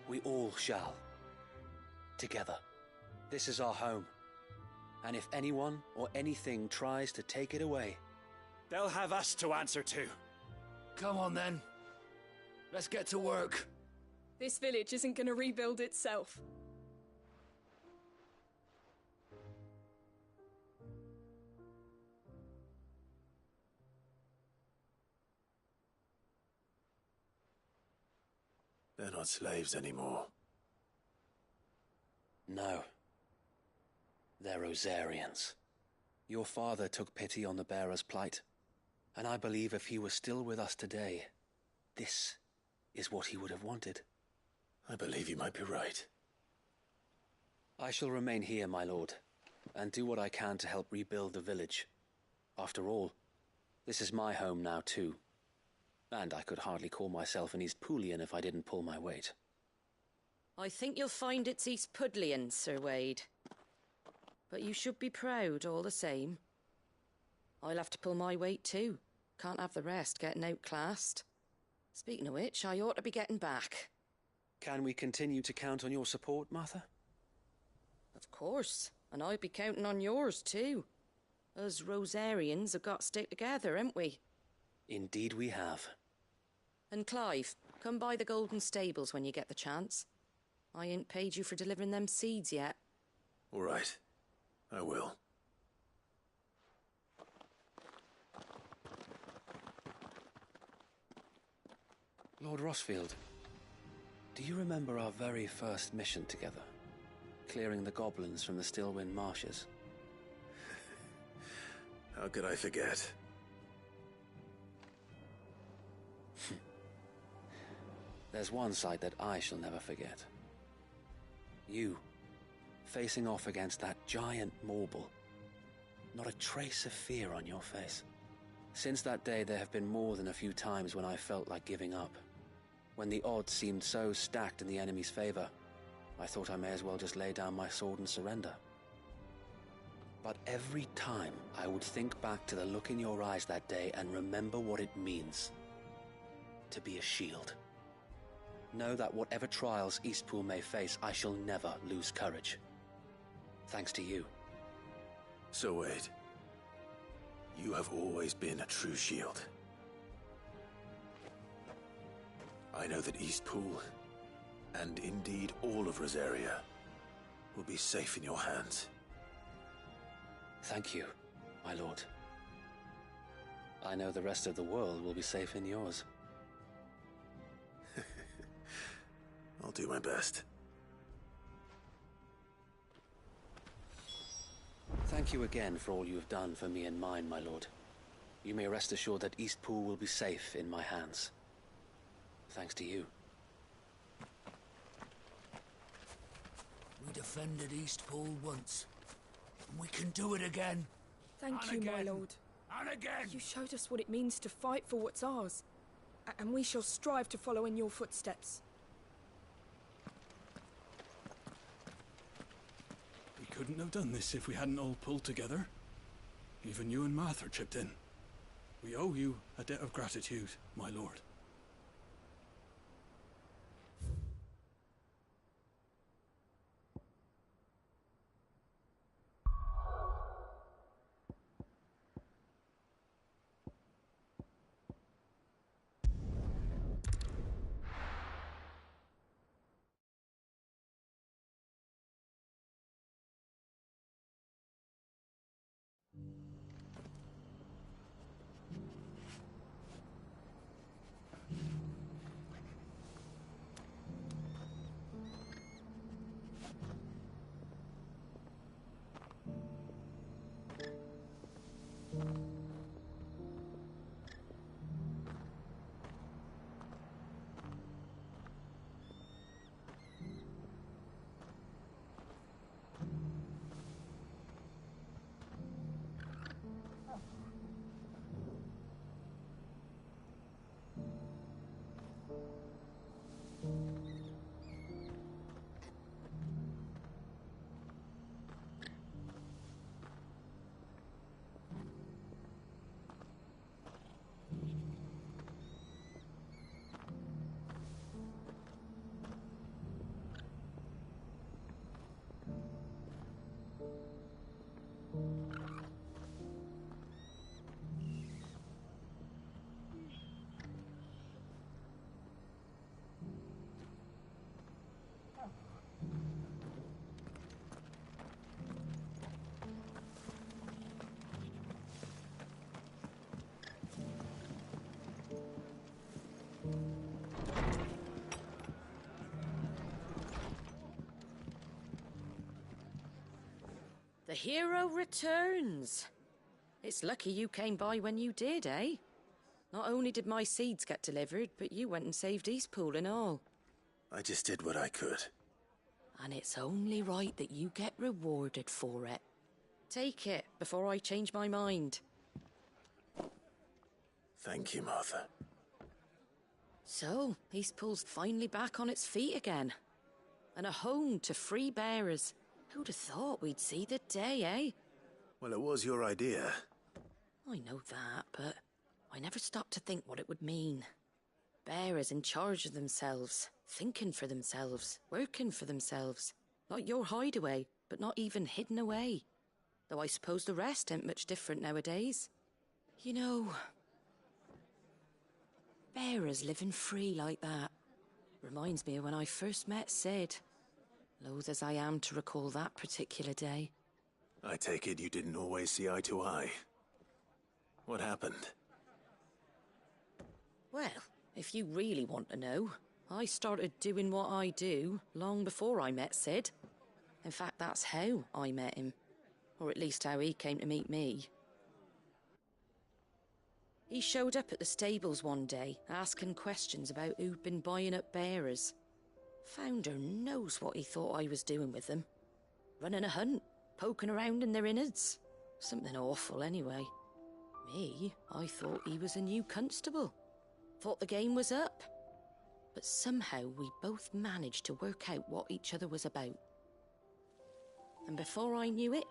We all shall. Together. This is our home. And if anyone or anything tries to take it away, they'll have us to answer to. Come on then. Let's get to work. This village isn't going to rebuild itself. They're not slaves anymore. No. They're Rosarians. Your father took pity on the bearer's plight, And I believe if he were still with us today, this is what he would have wanted. I believe you might be right. I shall remain here, my lord, and do what I can to help rebuild the village. After all, this is my home now too. And I could hardly call myself an East Poolian if I didn't pull my weight. I think you'll find it's East Pudlian, Sir Wade. But you should be proud all the same. I'll have to pull my weight too. Can't have the rest getting outclassed. Speaking of which, I ought to be getting back. Can we continue to count on your support, Martha? Of course, and I'll be counting on yours too. Us Rosarians have got to stick together, haven't we? Indeed we have. And Clive, come by the Golden Stables when you get the chance. I ain't paid you for delivering them seeds yet. All right, I will. Lord Rossfield, do you remember our very first mission together? Clearing the goblins from the Stillwind marshes? How could I forget? There's one sight that I shall never forget. You, facing off against that giant Morble. Not a trace of fear on your face. Since that day, there have been more than a few times when I felt like giving up. When the odds seemed so stacked in the enemy's favor, I thought I may as well just lay down my sword and surrender. But every time I would think back to the look in your eyes that day and remember what it means to be a shield. Know that whatever trials Eastpool may face, I shall never lose courage. Thanks to you. So Wade, you have always been a true shield. I know that Eastpool, and indeed all of Rosaria, will be safe in your hands. Thank you, my lord. I know the rest of the world will be safe in yours. I'll do my best. Thank you again for all you have done for me and mine, my lord. You may rest assured that Eastpool will be safe in my hands. Thanks to you. We defended Eastpool once, and we can do it again. Thank you, my lord. And again! You showed us what it means to fight for what's ours, and we shall strive to follow in your footsteps. We couldn't have done this if we hadn't all pulled together. Even you and Martha chipped in. We owe you a debt of gratitude, my lord. The hero returns. It's lucky you came by when you did, eh? Not only did my seeds get delivered, but you went and saved Eastpool and all. I just did what I could. And it's only right that you get rewarded for it. Take it before I change my mind. Thank you, Martha. So, Eastpool's finally back on its feet again. And a home to free bearers. Who'd have thought we'd see the day, eh? Well, it was your idea. I know that, but I never stopped to think what it would mean. Bearers in charge of themselves, thinking for themselves, working for themselves. Like your hideaway, but not even hidden away. Though I suppose the rest ain't much different nowadays. You know, bearers living free like that reminds me of when I first met Sid. Loath as I am to recall that particular day. I take it you didn't always see eye to eye. What happened? Well, if you really want to know, I started doing what I do long before I met Sid. In fact, that's how I met him. Or at least how he came to meet me. He showed up at the stables one day, asking questions about who'd been buying up bearers. Founder knows what he thought I was doing with them. Running a hunt, poking around in their innards. Something awful anyway. Me, I thought he was a new constable. Thought the game was up. But somehow we both managed to work out what each other was about. And before I knew it,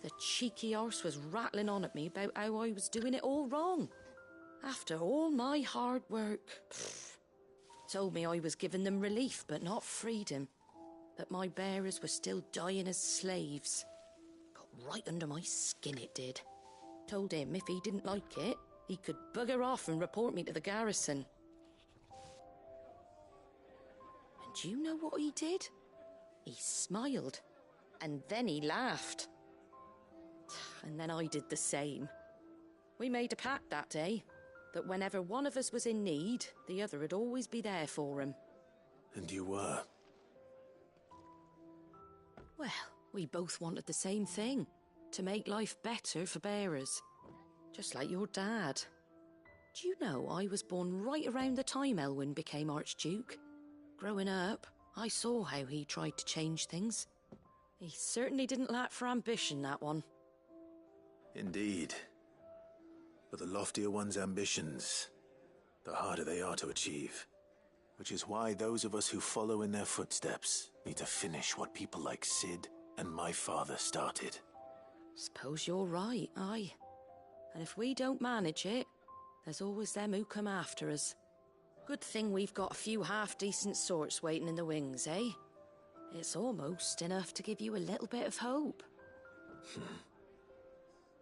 the cheeky arse was rattling on at me about how I was doing it all wrong. After all my hard work. Told me I was giving them relief, but not freedom. That my bearers were still dying as slaves. Got right under my skin, it did. Told him if he didn't like it, he could bugger off and report me to the garrison. And do you know what he did? He smiled. And then he laughed. And then I did the same. We made a pact that day, that whenever one of us was in need, the other would always be there for him. And you were? Well, we both wanted the same thing. To make life better for bearers. Just like your dad. Do you know I was born right around the time Elwyn became Archduke? Growing up, I saw how he tried to change things. He certainly didn't lack for ambition, that one. Indeed. But the loftier one's ambitions, the harder they are to achieve. Which is why those of us who follow in their footsteps need to finish what people like Sid and my father started. Suppose you're right, aye. And if we don't manage it, there's always them who come after us. Good thing we've got a few half-decent sorts waiting in the wings, eh? It's almost enough to give you a little bit of hope.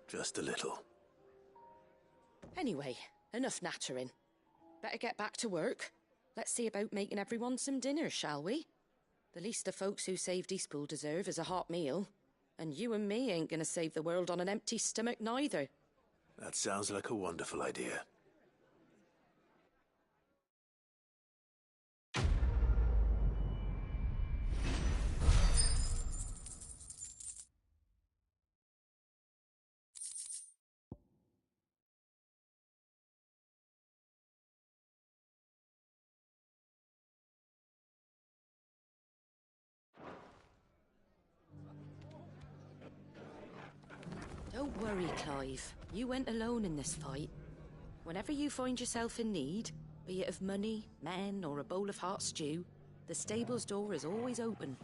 Just a little. Anyway, enough nattering. Better get back to work. Let's see about making everyone some dinner, shall we? The least the folks who saved Eastpool deserve is a hot meal. And you and me ain't gonna save the world on an empty stomach neither. That sounds like a wonderful idea. Don't worry, Clive. You went alone in this fight. Whenever you find yourself in need, be it of money, men, or a bowl of hot stew, the stable's door is always open.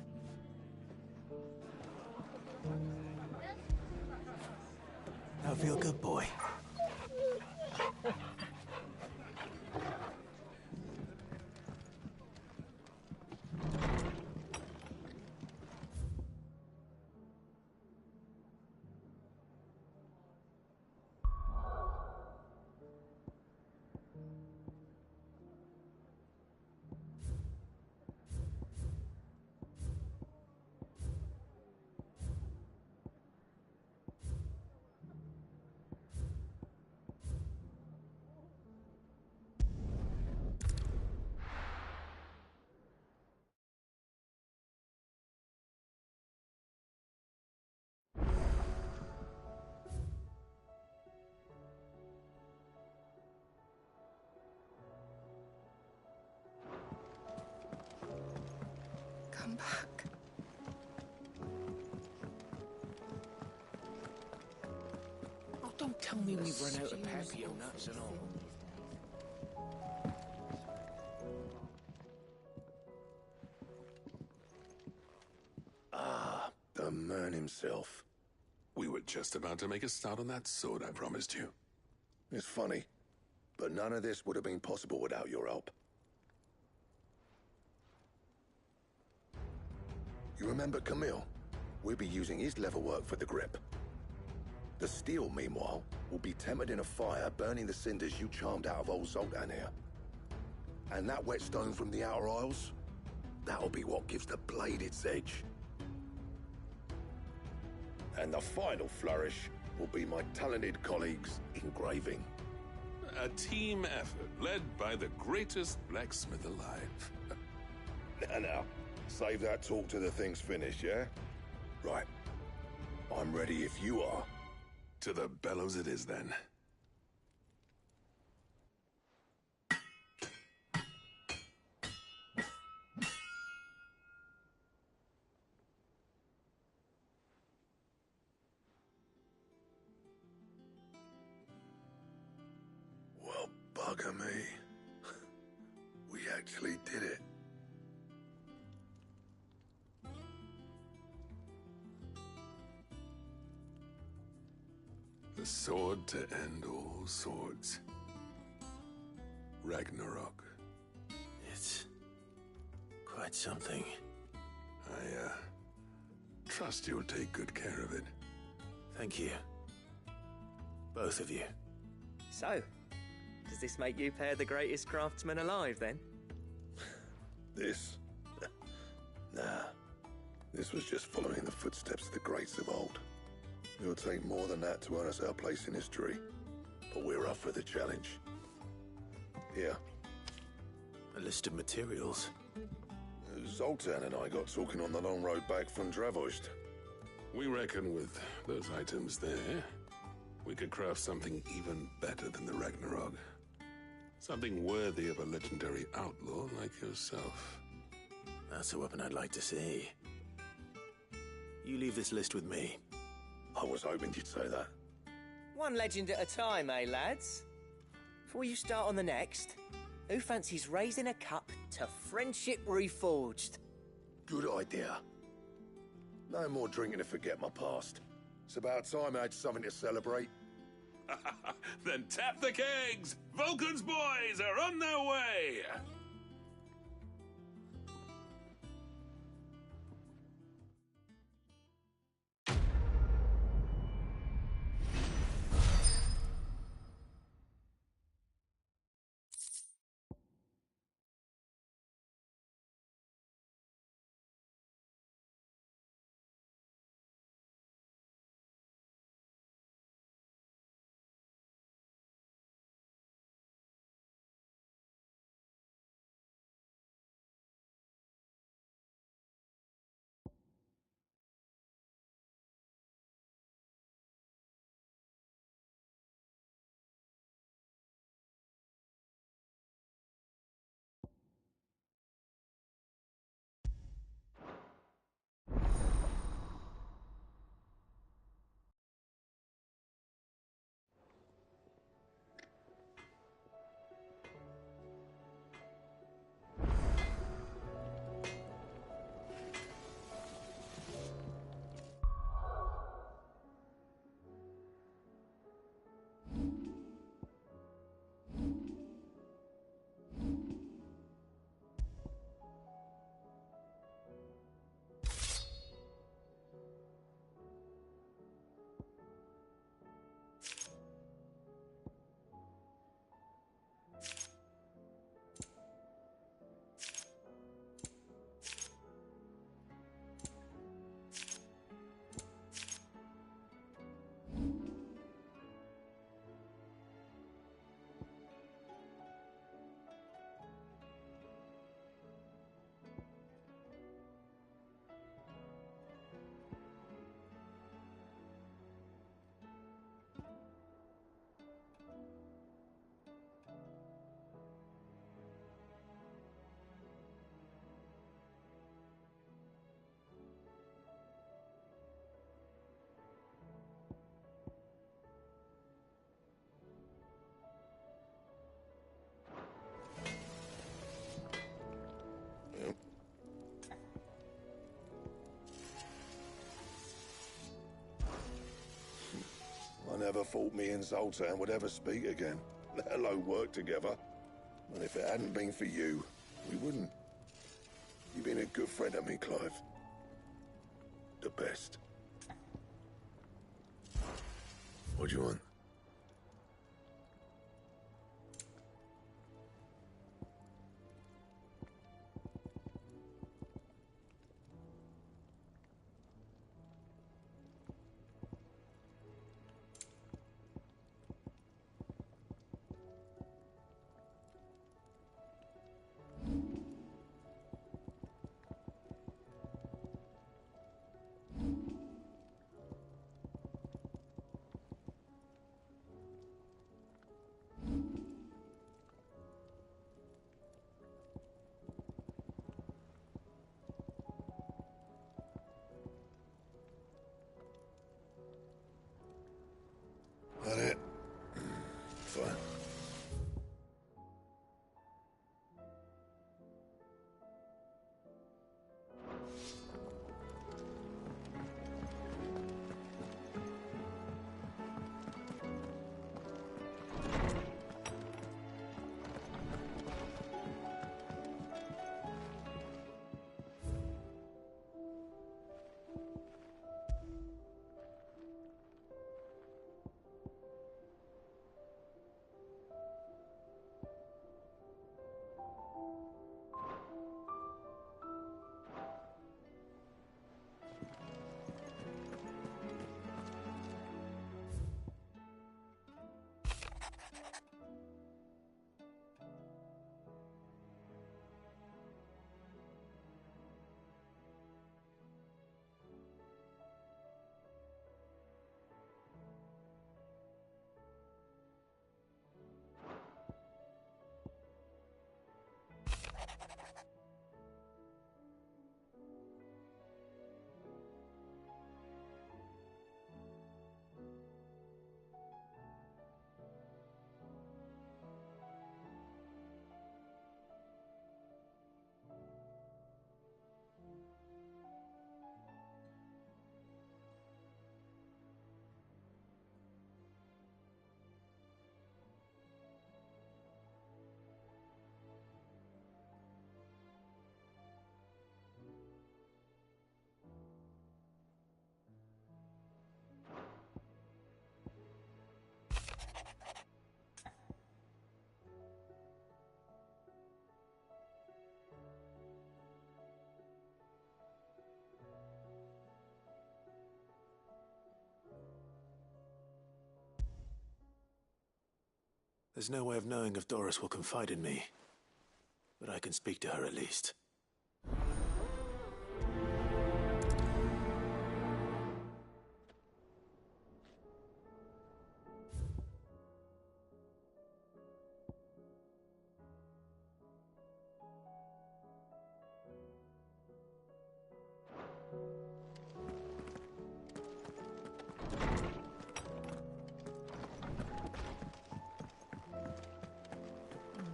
Now feel good, boy. come back. Oh, don't tell me we've run out of papio nuts and all. Ah, the man himself. We were just about to make a start on that sword I promised you. It's funny, but none of this would have been possible without your help. You remember Camille? We'll be using his leatherwork for the grip. The steel, meanwhile, will be tempered in a fire, burning the cinders you charmed out of old Zoltan here. And that whetstone from the Outer Isles, that'll be what gives the blade its edge. And the final flourish will be my talented colleagues' engraving. A team effort led by the greatest blacksmith alive. Now, save that talk till the thing's finished, yeah? Right. I'm ready if you are. To the bellows it is, then. Well, bugger me. We actually did it. The sword to end all swords. Ragnarok. It's quite something. I trust you'll take good care of it. Thank you. Both of you. So, does this make you pair the greatest craftsman alive, then? This? Nah. This was just following the footsteps of the greats of old. It'll take more than that to earn us our place in history. But we're up for the challenge. Here. A list of materials. Zoltan and I got talking on the long road back from Dravost. We reckon with those items there, we could craft something even better than the Ragnarok. Something worthy of a legendary outlaw like yourself. That's a weapon I'd like to see. You leave this list with me. I was hoping you'd say that. One legend at a time, eh, lads? Before you start on the next, who fancies raising a cup to friendship reforged? Good idea. No more drinking to forget my past. It's about time I had something to celebrate. Then tap the kegs! Vulcan's boys are on their way! never thought me and Zoltan would ever speak again, let alone work together. And if it hadn't been for you, we wouldn't. You've been a good friend to me, Clive. The best. What do you want? That it? Fine. There's no way of knowing if Doris will confide in me, but I can speak to her at least.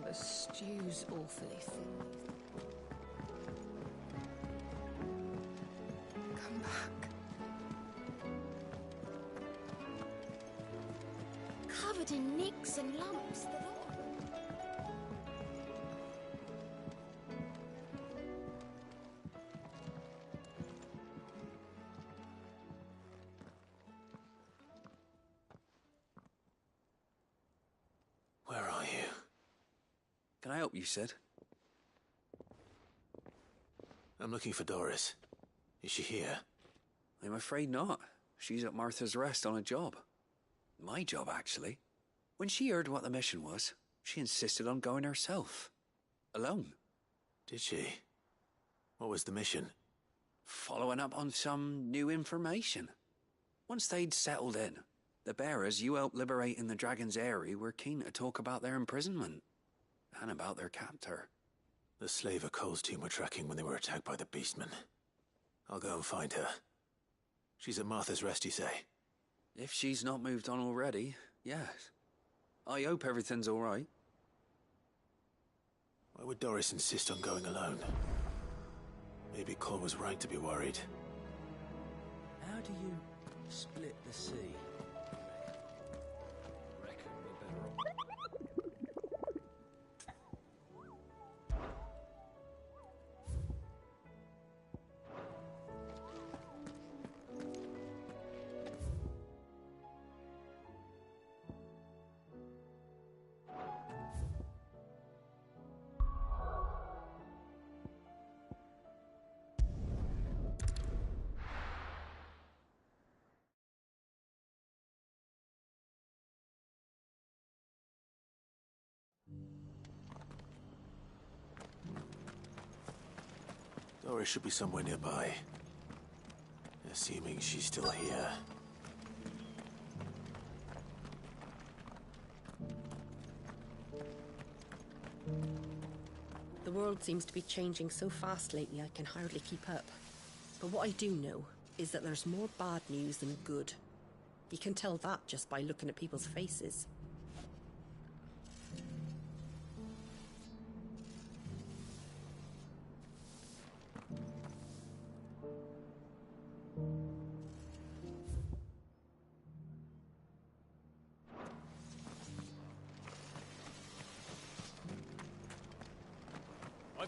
The stew's awfully thick. Come back. Covered in nicks and lumps, the lot. Where are you? Can I help you, Sid? I'm looking for Doris. Is she here? I'm afraid not. She's at Martha's Rest on a job. My job, actually. When she heard what the mission was, she insisted on going herself. Alone. Did she? What was the mission? Following up on some new information. Once they'd settled in, the bearers you helped liberate in the Dragon's Eyrie were keen to talk about their imprisonment. And about their captor. The slaver Cole's team were tracking when they were attacked by the Beastmen. I'll go and find her. She's at Martha's Rest, you say? If she's not moved on already, yes. I hope everything's all right. Why would Doris insist on going alone? Maybe Cole was right to be worried. How do you split the sea? Doris should be somewhere nearby. Assuming she's still here. The world seems to be changing so fast lately I can hardly keep up. But what I do know is that there's more bad news than good. You can tell that just by looking at people's faces.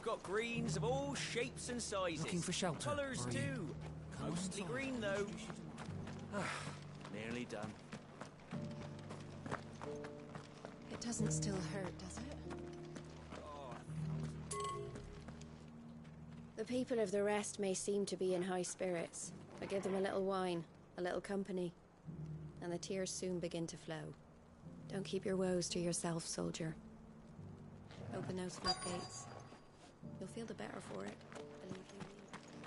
I've got greens of all shapes and sizes. Looking for shelter, Colours or are you- too. Mostly green though. Nearly done. It doesn't still hurt, does it? The people of the rest may seem to be in high spirits, but give them a little wine, a little company, and the tears soon begin to flow. Don't keep your woes to yourself, soldier. Open those floodgates. You'll feel the better for it, believe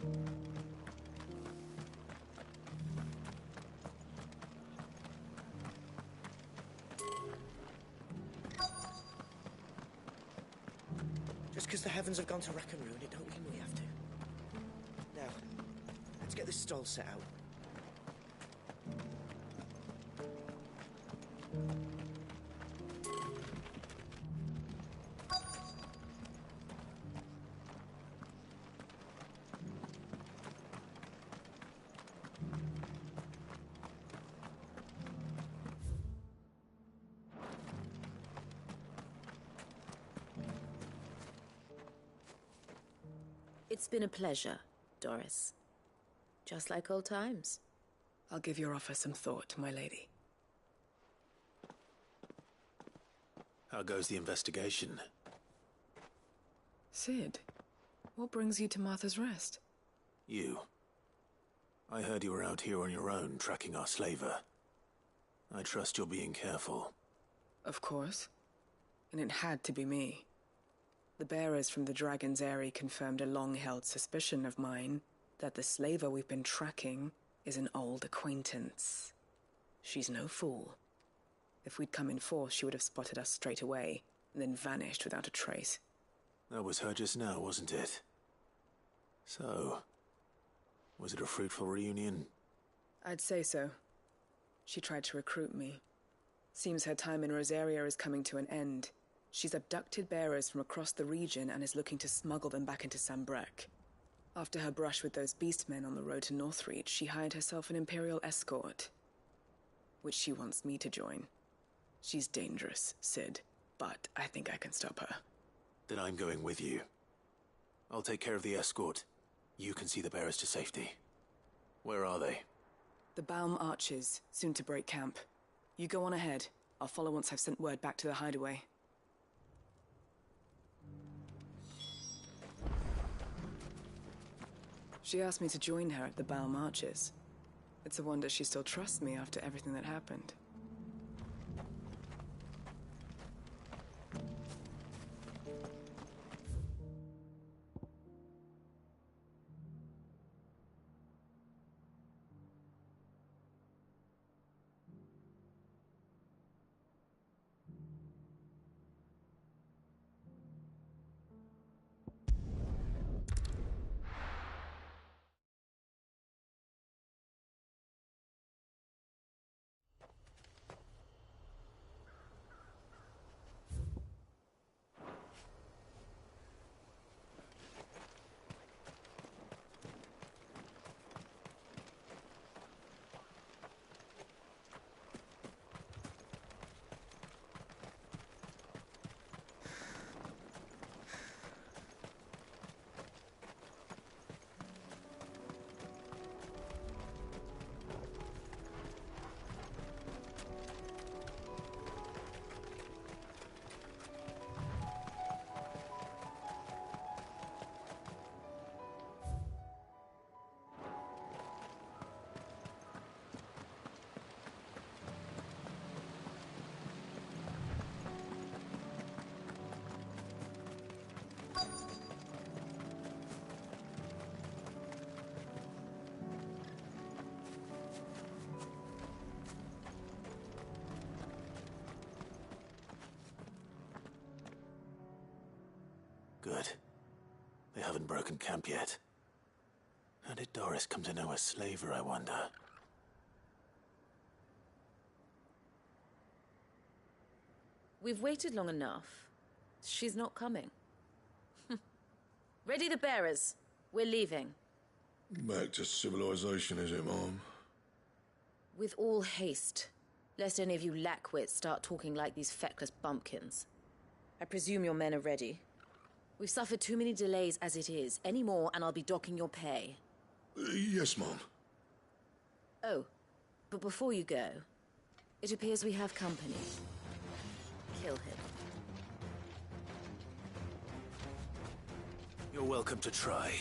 you me. Just because the heavens have gone to rack and ruin, it don't mean we have to. Now, let's get this stall set out. It's been a pleasure, Doris. Just like old times. I'll give your offer some thought, my lady. How goes the investigation? Sid, what brings you to Martha's Rest? You. I heard you were out here on your own, tracking our slaver. I trust you're being careful. Of course. And it had to be me. The bearers from the Dragon's Eyrie confirmed a long-held suspicion of mine that the slaver we've been tracking is an old acquaintance. She's no fool. If we'd come in force, she would have spotted us straight away, and then vanished without a trace. That was her just now, wasn't it? So, was it a fruitful reunion? I'd say so. She tried to recruit me. Seems her time in Rosaria is coming to an end. She's abducted bearers from across the region and is looking to smuggle them back into Sambrec. After her brush with those beastmen on the road to Northreach, she hired herself an Imperial escort, which she wants me to join. She's dangerous, Sid, but I think I can stop her. Then I'm going with you. I'll take care of the escort. You can see the bearers to safety. Where are they? The Baum Archers, soon to break camp. You go on ahead. I'll follow once I've sent word back to the hideaway. She asked me to join her at the Baum Archers. It's a wonder she still trusts me after everything that happened. Good. They haven't broken camp yet. How did Doris come to know a slaver, I wonder? We've waited long enough. She's not coming. Ready the bearers. We're leaving. Back to civilization, is it, Mom? With all haste, lest any of you lackwits start talking like these feckless bumpkins. I presume your men are ready. We've suffered too many delays as it is. Any more, and I'll be docking your pay. Yes, Mom. Oh, but before you go, it appears we have company. Kill him. You're welcome to try.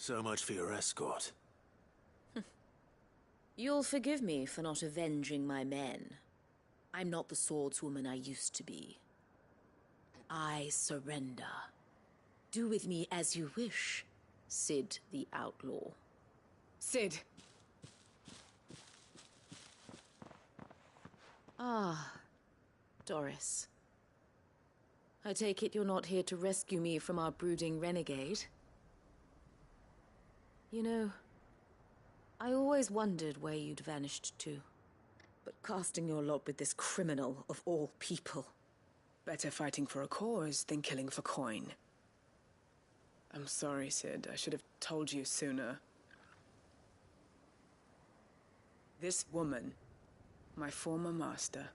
So much for your escort. You'll forgive me for not avenging my men. I'm not the swordswoman I used to be. I surrender. Do with me as you wish, Sid the Outlaw. Sid. Ah, Doris. I take it you're not here to rescue me from our brooding renegade? You know, I always wondered where you'd vanished to. But casting your lot with this criminal of all people. Better fighting for a cause than killing for coin. I'm sorry, Sid. I should have told you sooner. This woman, my former master,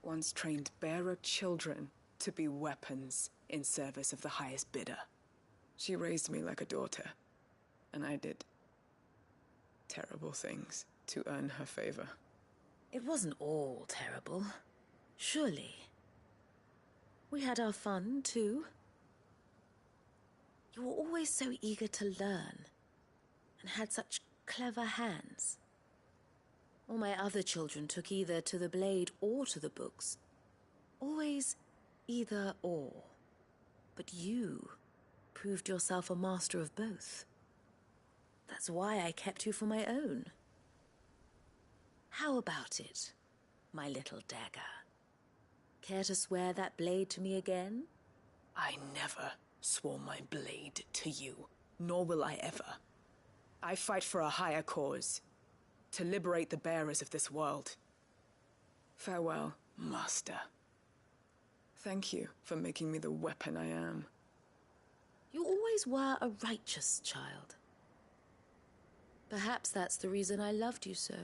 once trained bearer children to be weapons in service of the highest bidder. She raised me like a daughter. And I did terrible things to earn her favor. It wasn't all terrible, surely. We had our fun, too. You were always so eager to learn, and had such clever hands. All my other children took either to the blade or to the books. Always either or. But you proved yourself a master of both. That's why I kept you for my own. How about it, my little dagger? Care to swear that blade to me again? I never swore my blade to you, nor will I ever. I fight for a higher cause, to liberate the bearers of this world. Farewell, Master. Thank you for making me the weapon I am. You always were a righteous child. Perhaps that's the reason I loved you so.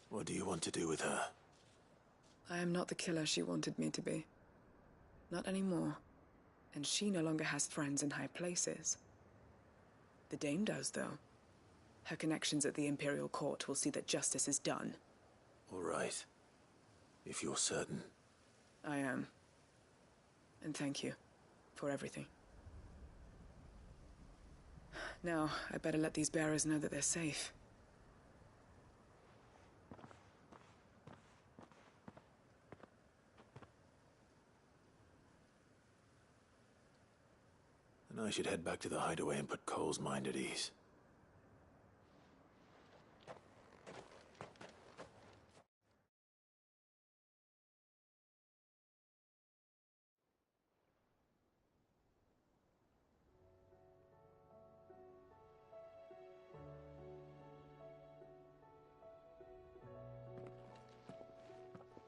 What do you want to do with her? I am not the killer she wanted me to be. Not anymore. And she no longer has friends in high places. The Dame does, though. Her connections at the Imperial Court will see that justice is done. All right. If you're certain. I am. And thank you for everything. Now, I better let these bearers know that they're safe. And I should head back to the hideaway and put Cole's mind at ease.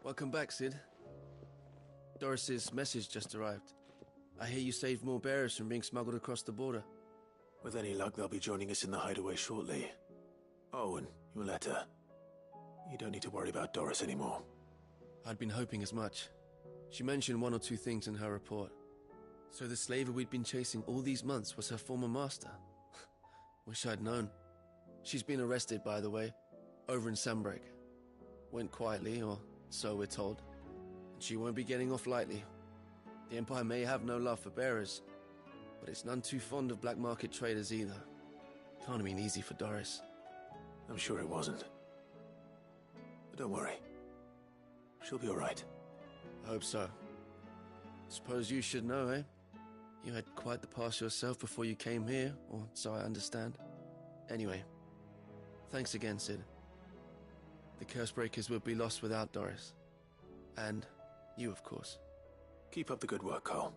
Welcome back, Sid. Doris's message just arrived. I hear you saved more bearers from being smuggled across the border. With any luck, they'll be joining us in the hideaway shortly. Oh, and your letter. You don't need to worry about Doris anymore. I'd been hoping as much. She mentioned one or two things in her report. So the slaver we'd been chasing all these months was her former master. Wish I'd known. She's been arrested, by the way, over in Sanbreak. Went quietly, or so we're told. And she won't be getting off lightly. The Empire may have no love for bearers, but it's none too fond of black market traders either. Can't have been easy for Doris. I'm sure it wasn't. But don't worry. She'll be all right. I hope so. Suppose you should know, eh? You had quite the past yourself before you came here, or so I understand. Anyway, thanks again, Sid. The Cursebreakers would be lost without Doris. And you, of course. Keep up the good work, Cole.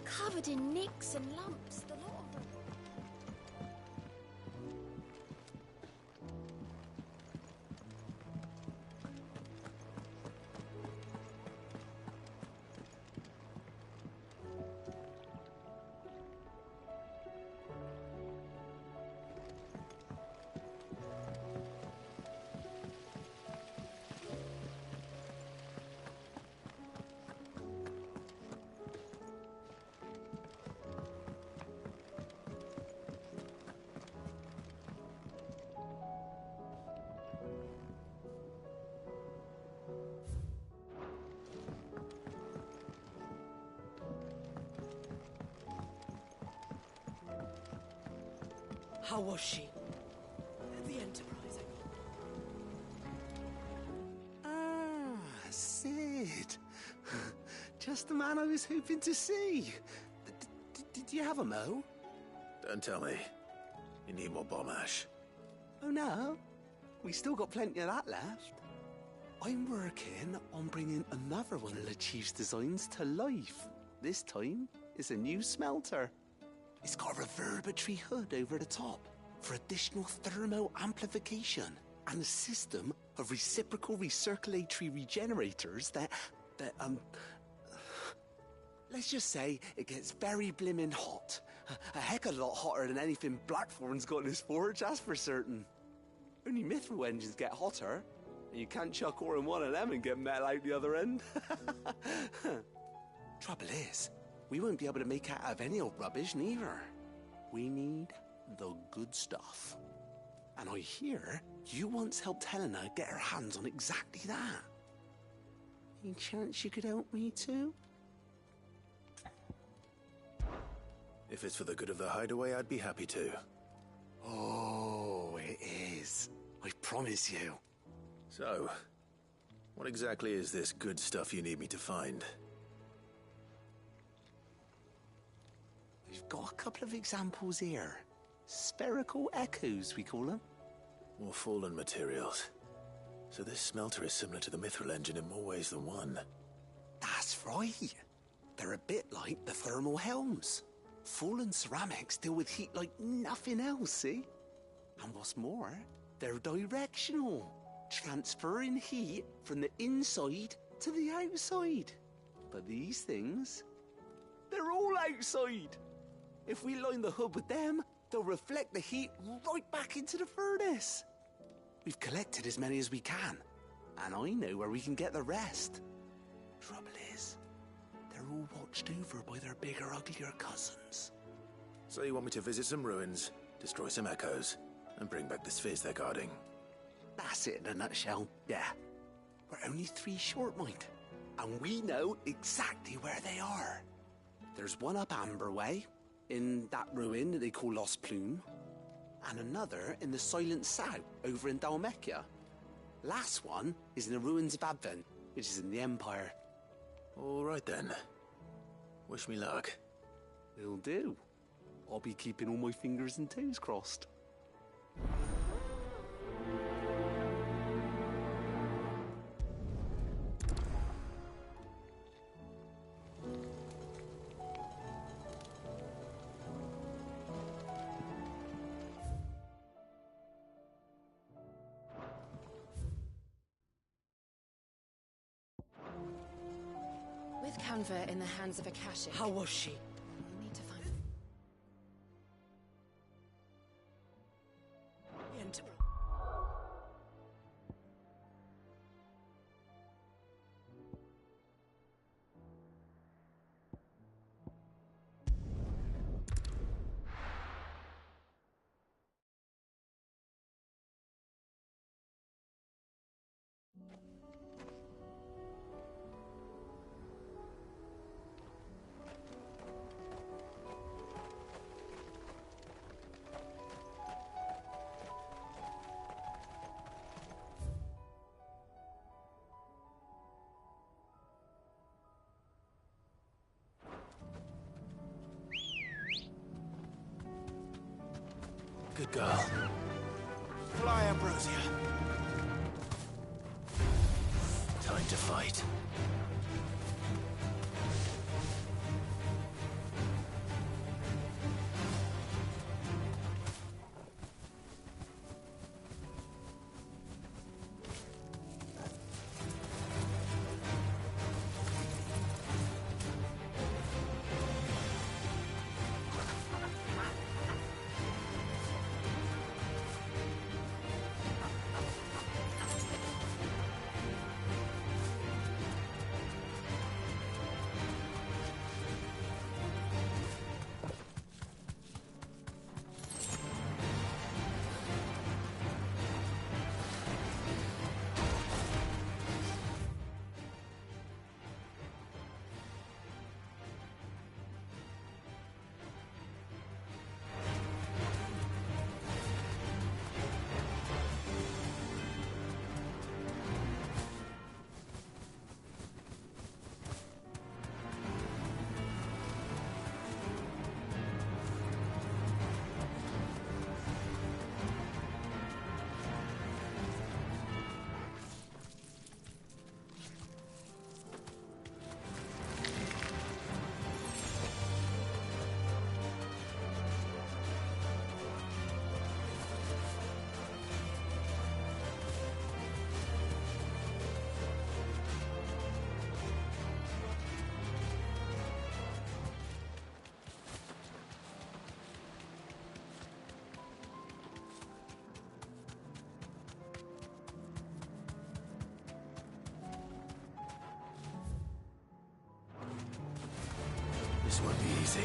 Covered in nicks and lumps, the lot of them. How was she? The Enterprise, Sid. Just the man I was hoping to see. Did you have a mo? Don't tell me. You need more bomb ash. Oh no, we still got plenty of that left. I'm working on bringing another one of the Chief's designs to life. This time, it's a new smelter. It's got a reverberatory hood over the top for additional thermo amplification and a system of reciprocal recirculatory regenerators that let's just say it gets very blimmin' hot. A heck of a lot hotter than anything Blackthorn's got in his forge, that's for certain. Only mithril engines get hotter, and you can't chuck ore in one of them and get metal out the other end. Trouble is, we won't be able to make out of any old rubbish, neither. We need the good stuff. And I hear you once helped Helena get her hands on exactly that. Any chance you could help me too? If it's for the good of the hideaway, I'd be happy to. Oh, it is. I promise you. So, what exactly is this good stuff you need me to find? We've got a couple of examples here. Spherical echoes, we call them. More fallen materials. So this smelter is similar to the mithril engine in more ways than one. That's right. They're a bit like the thermal helms. Fallen ceramics deal with heat like nothing else, see? And what's more, they're directional, transferring heat from the inside to the outside. But these things, they're all outside. If we line the hood with them, they'll reflect the heat right back into the furnace. We've collected as many as we can, and I know where we can get the rest. Trouble is, they're all watched over by their bigger, uglier cousins. So you want me to visit some ruins, destroy some echoes, and bring back the spheres they're guarding? That's it in a nutshell, yeah. We're only 3 short, mind. And we know exactly where they are. There's one up Amber Way, in that ruin that they call Lost Plume, and another in the Silent South, over in Dalmekia. Last one is in the ruins of Advent, which is in the Empire. All right then. Wish me luck. Will do. I'll be keeping all my fingers and toes crossed. With Canva in the hands of Akashic. How was she? We'll need to find The Enterprise. Good girl. Fly, Ambrosia. Time to fight. This won't be easy.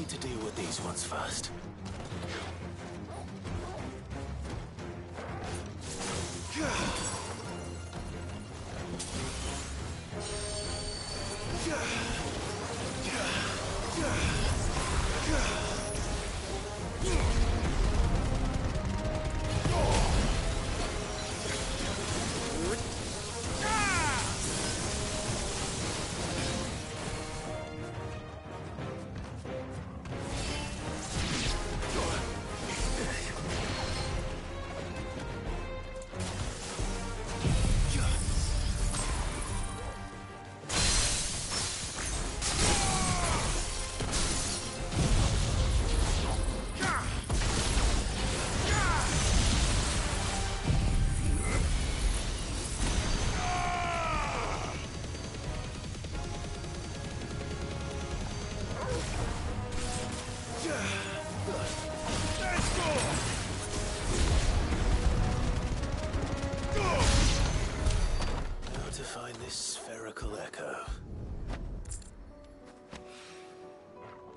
need to deal with these ones first.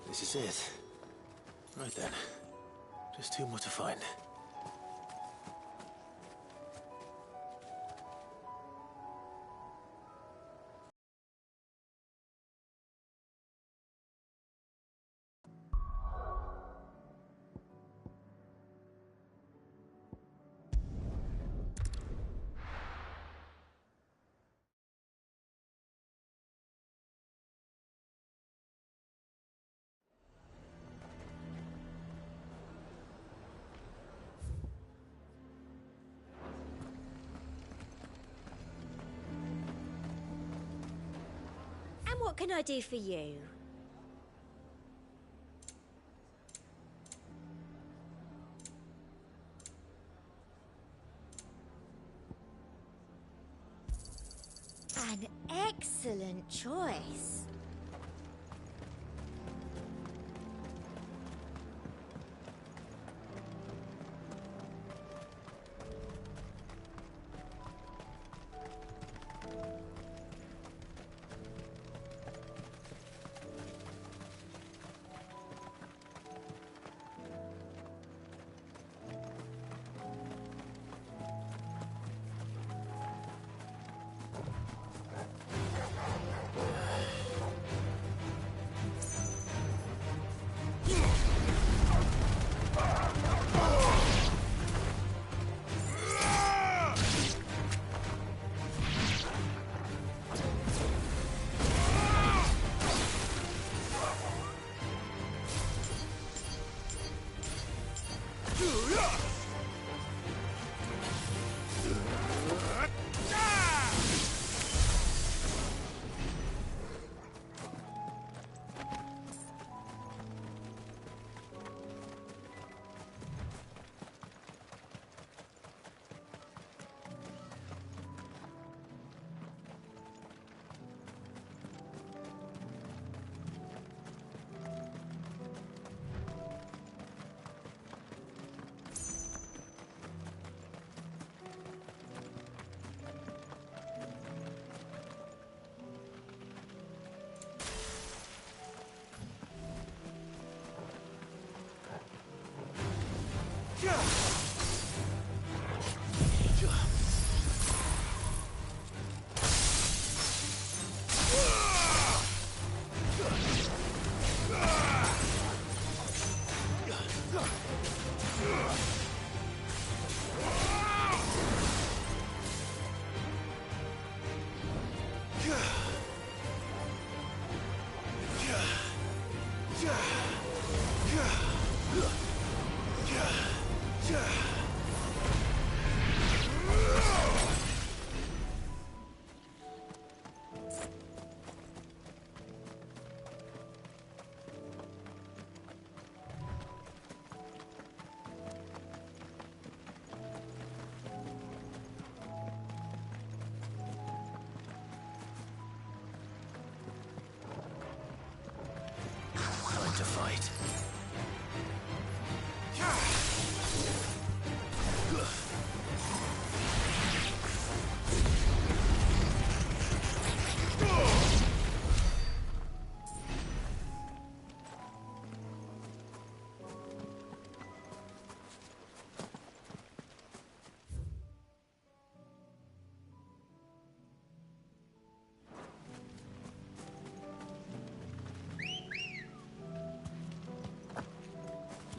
This is it. Right then. Just two more to find. What can I do for you? An excellent choice.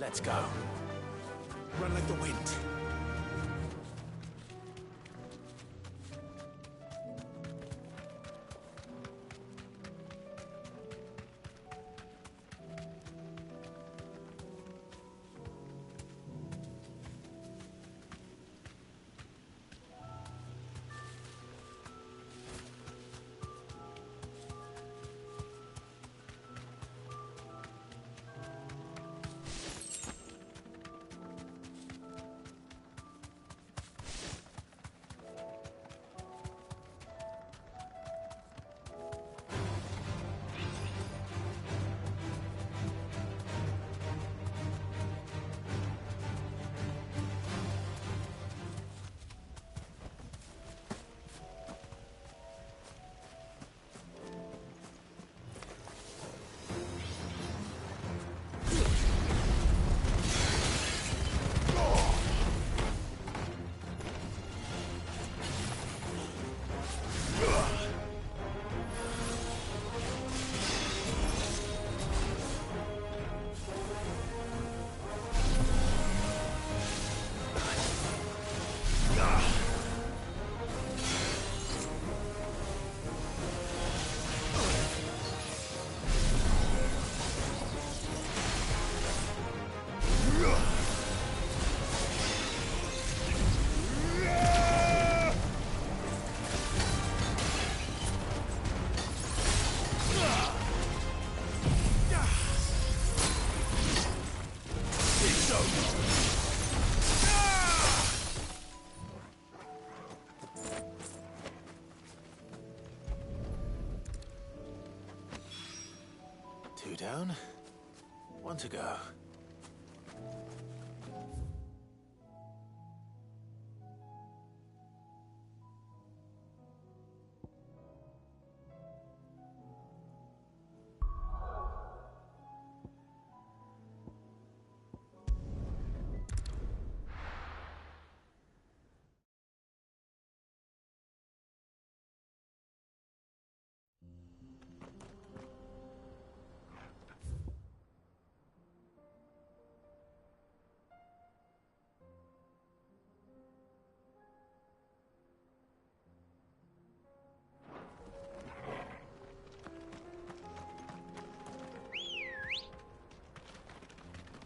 Let's go. Run like the wind. Two down, one to go.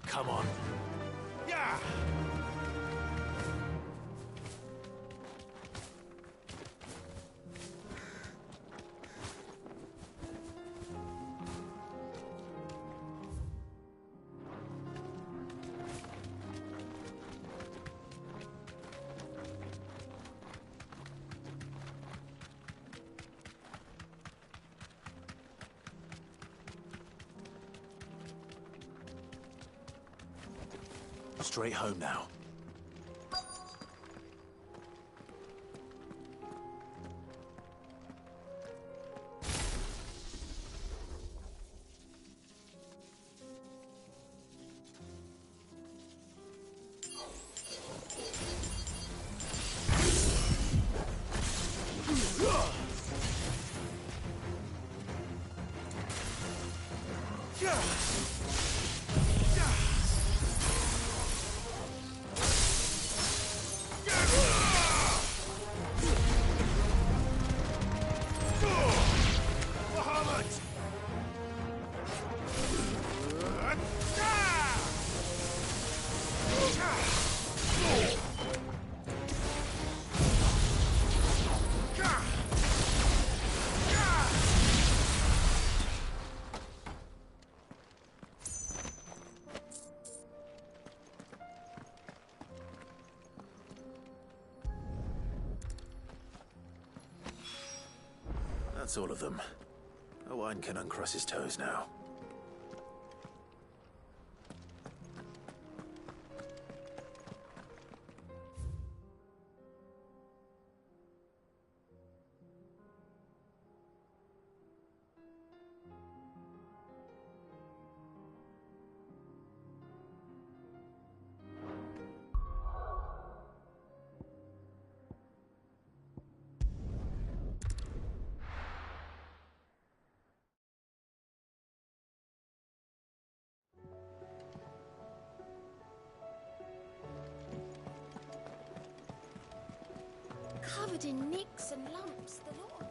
Come on. Yeah! Straight home now. That's all of them. Owain can uncross his toes now. Covered in nicks and lumps, the lot of them.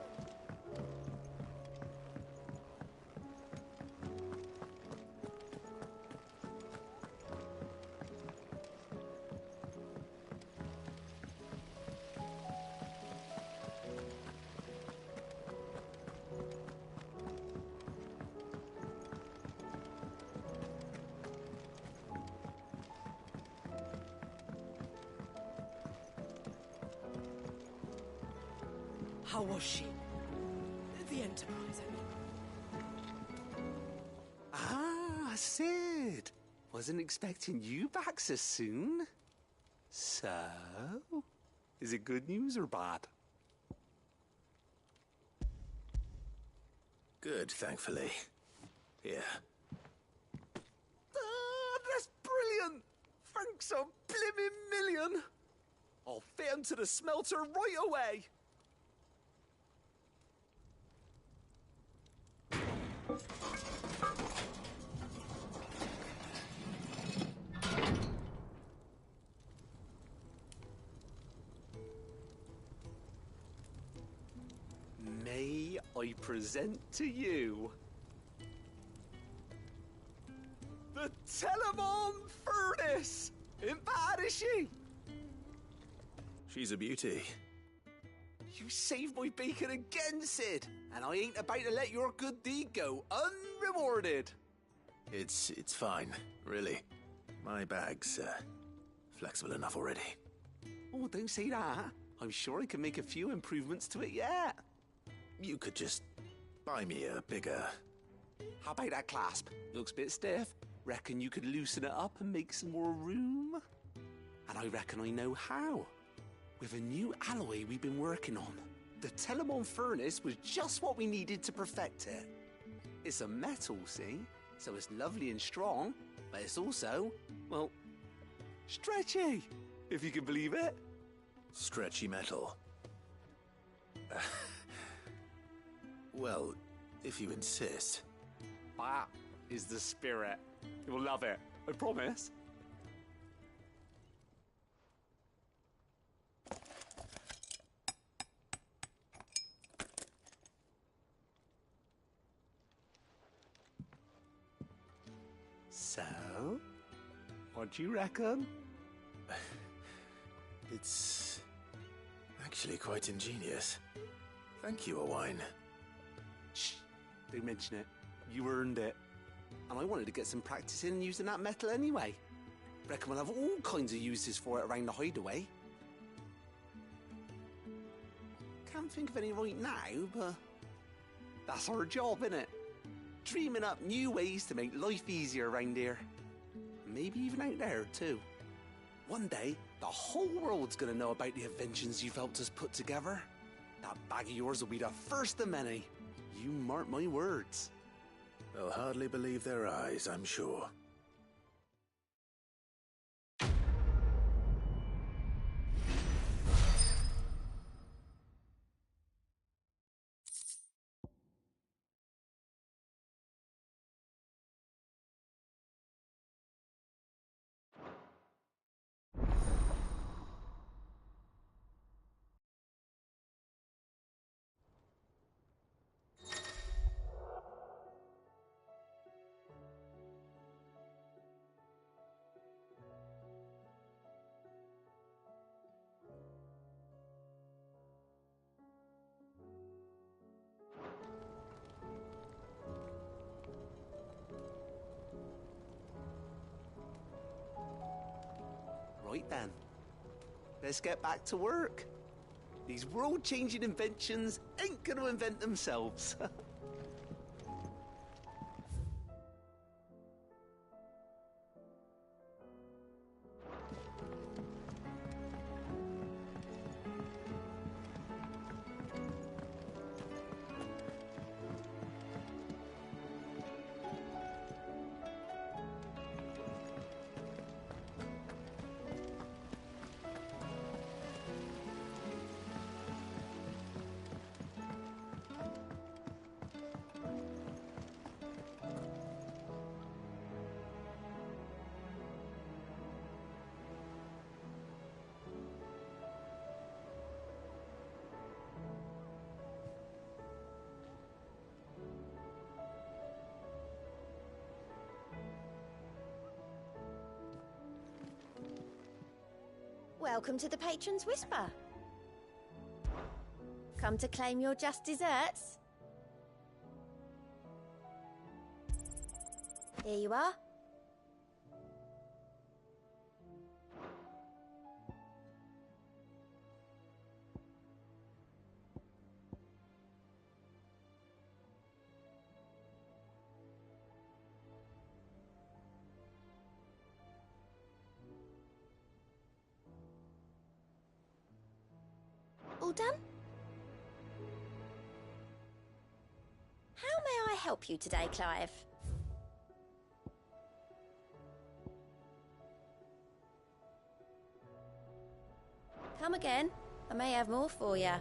How was she? The Enterprise, I mean. Ah, Sid. Wasn't expecting you back so soon. So, is it good news or bad? Good, thankfully. Here. Ah, that's brilliant! Thanks a blimmin' million! I'll fit 'em to the smelter right away! May I present to you the Telemon Furnace! Ain't bad, is she? She's a beauty. You saved my bacon again, Sid, and I ain't about to let your good deed go unrewarded. It's fine, really. My bag's flexible enough already. Oh, don't say that. I'm sure I can make a few improvements to it yet. You could just buy me a bigger... How about that clasp? Looks a bit stiff. Reckon you could loosen it up and make some more room? And I reckon I know how. With a new alloy we've been working on. The Telemon Furnace was just what we needed to perfect it. It's a metal, see? So it's lovely and strong, but it's also, well, stretchy, if you can believe it. Stretchy metal. Well, if you insist. That is the spirit. You'll love it, I promise. So, what do you reckon? It's actually quite ingenious. Thank you, Owain. Shh, don't mention it. You earned it. And I wanted to get some practice in using that metal anyway. Reckon we'll have all kinds of uses for it around the hideaway. Can't think of any right now, but that's our job, innit? Dreaming up new ways to make life easier around here. Maybe even out there, too. One day, the whole world's gonna know about the inventions you've helped us put together. That bag of yours will be the first of many. You mark my words. They'll hardly believe their eyes, I'm sure. Right then, let's get back to work. These world-changing inventions ain't gonna invent themselves. Welcome to the Patron's Whisper. Come to claim your just desserts? Here you are. All done? How may I help you today, Clive? Come again. I may have more for you.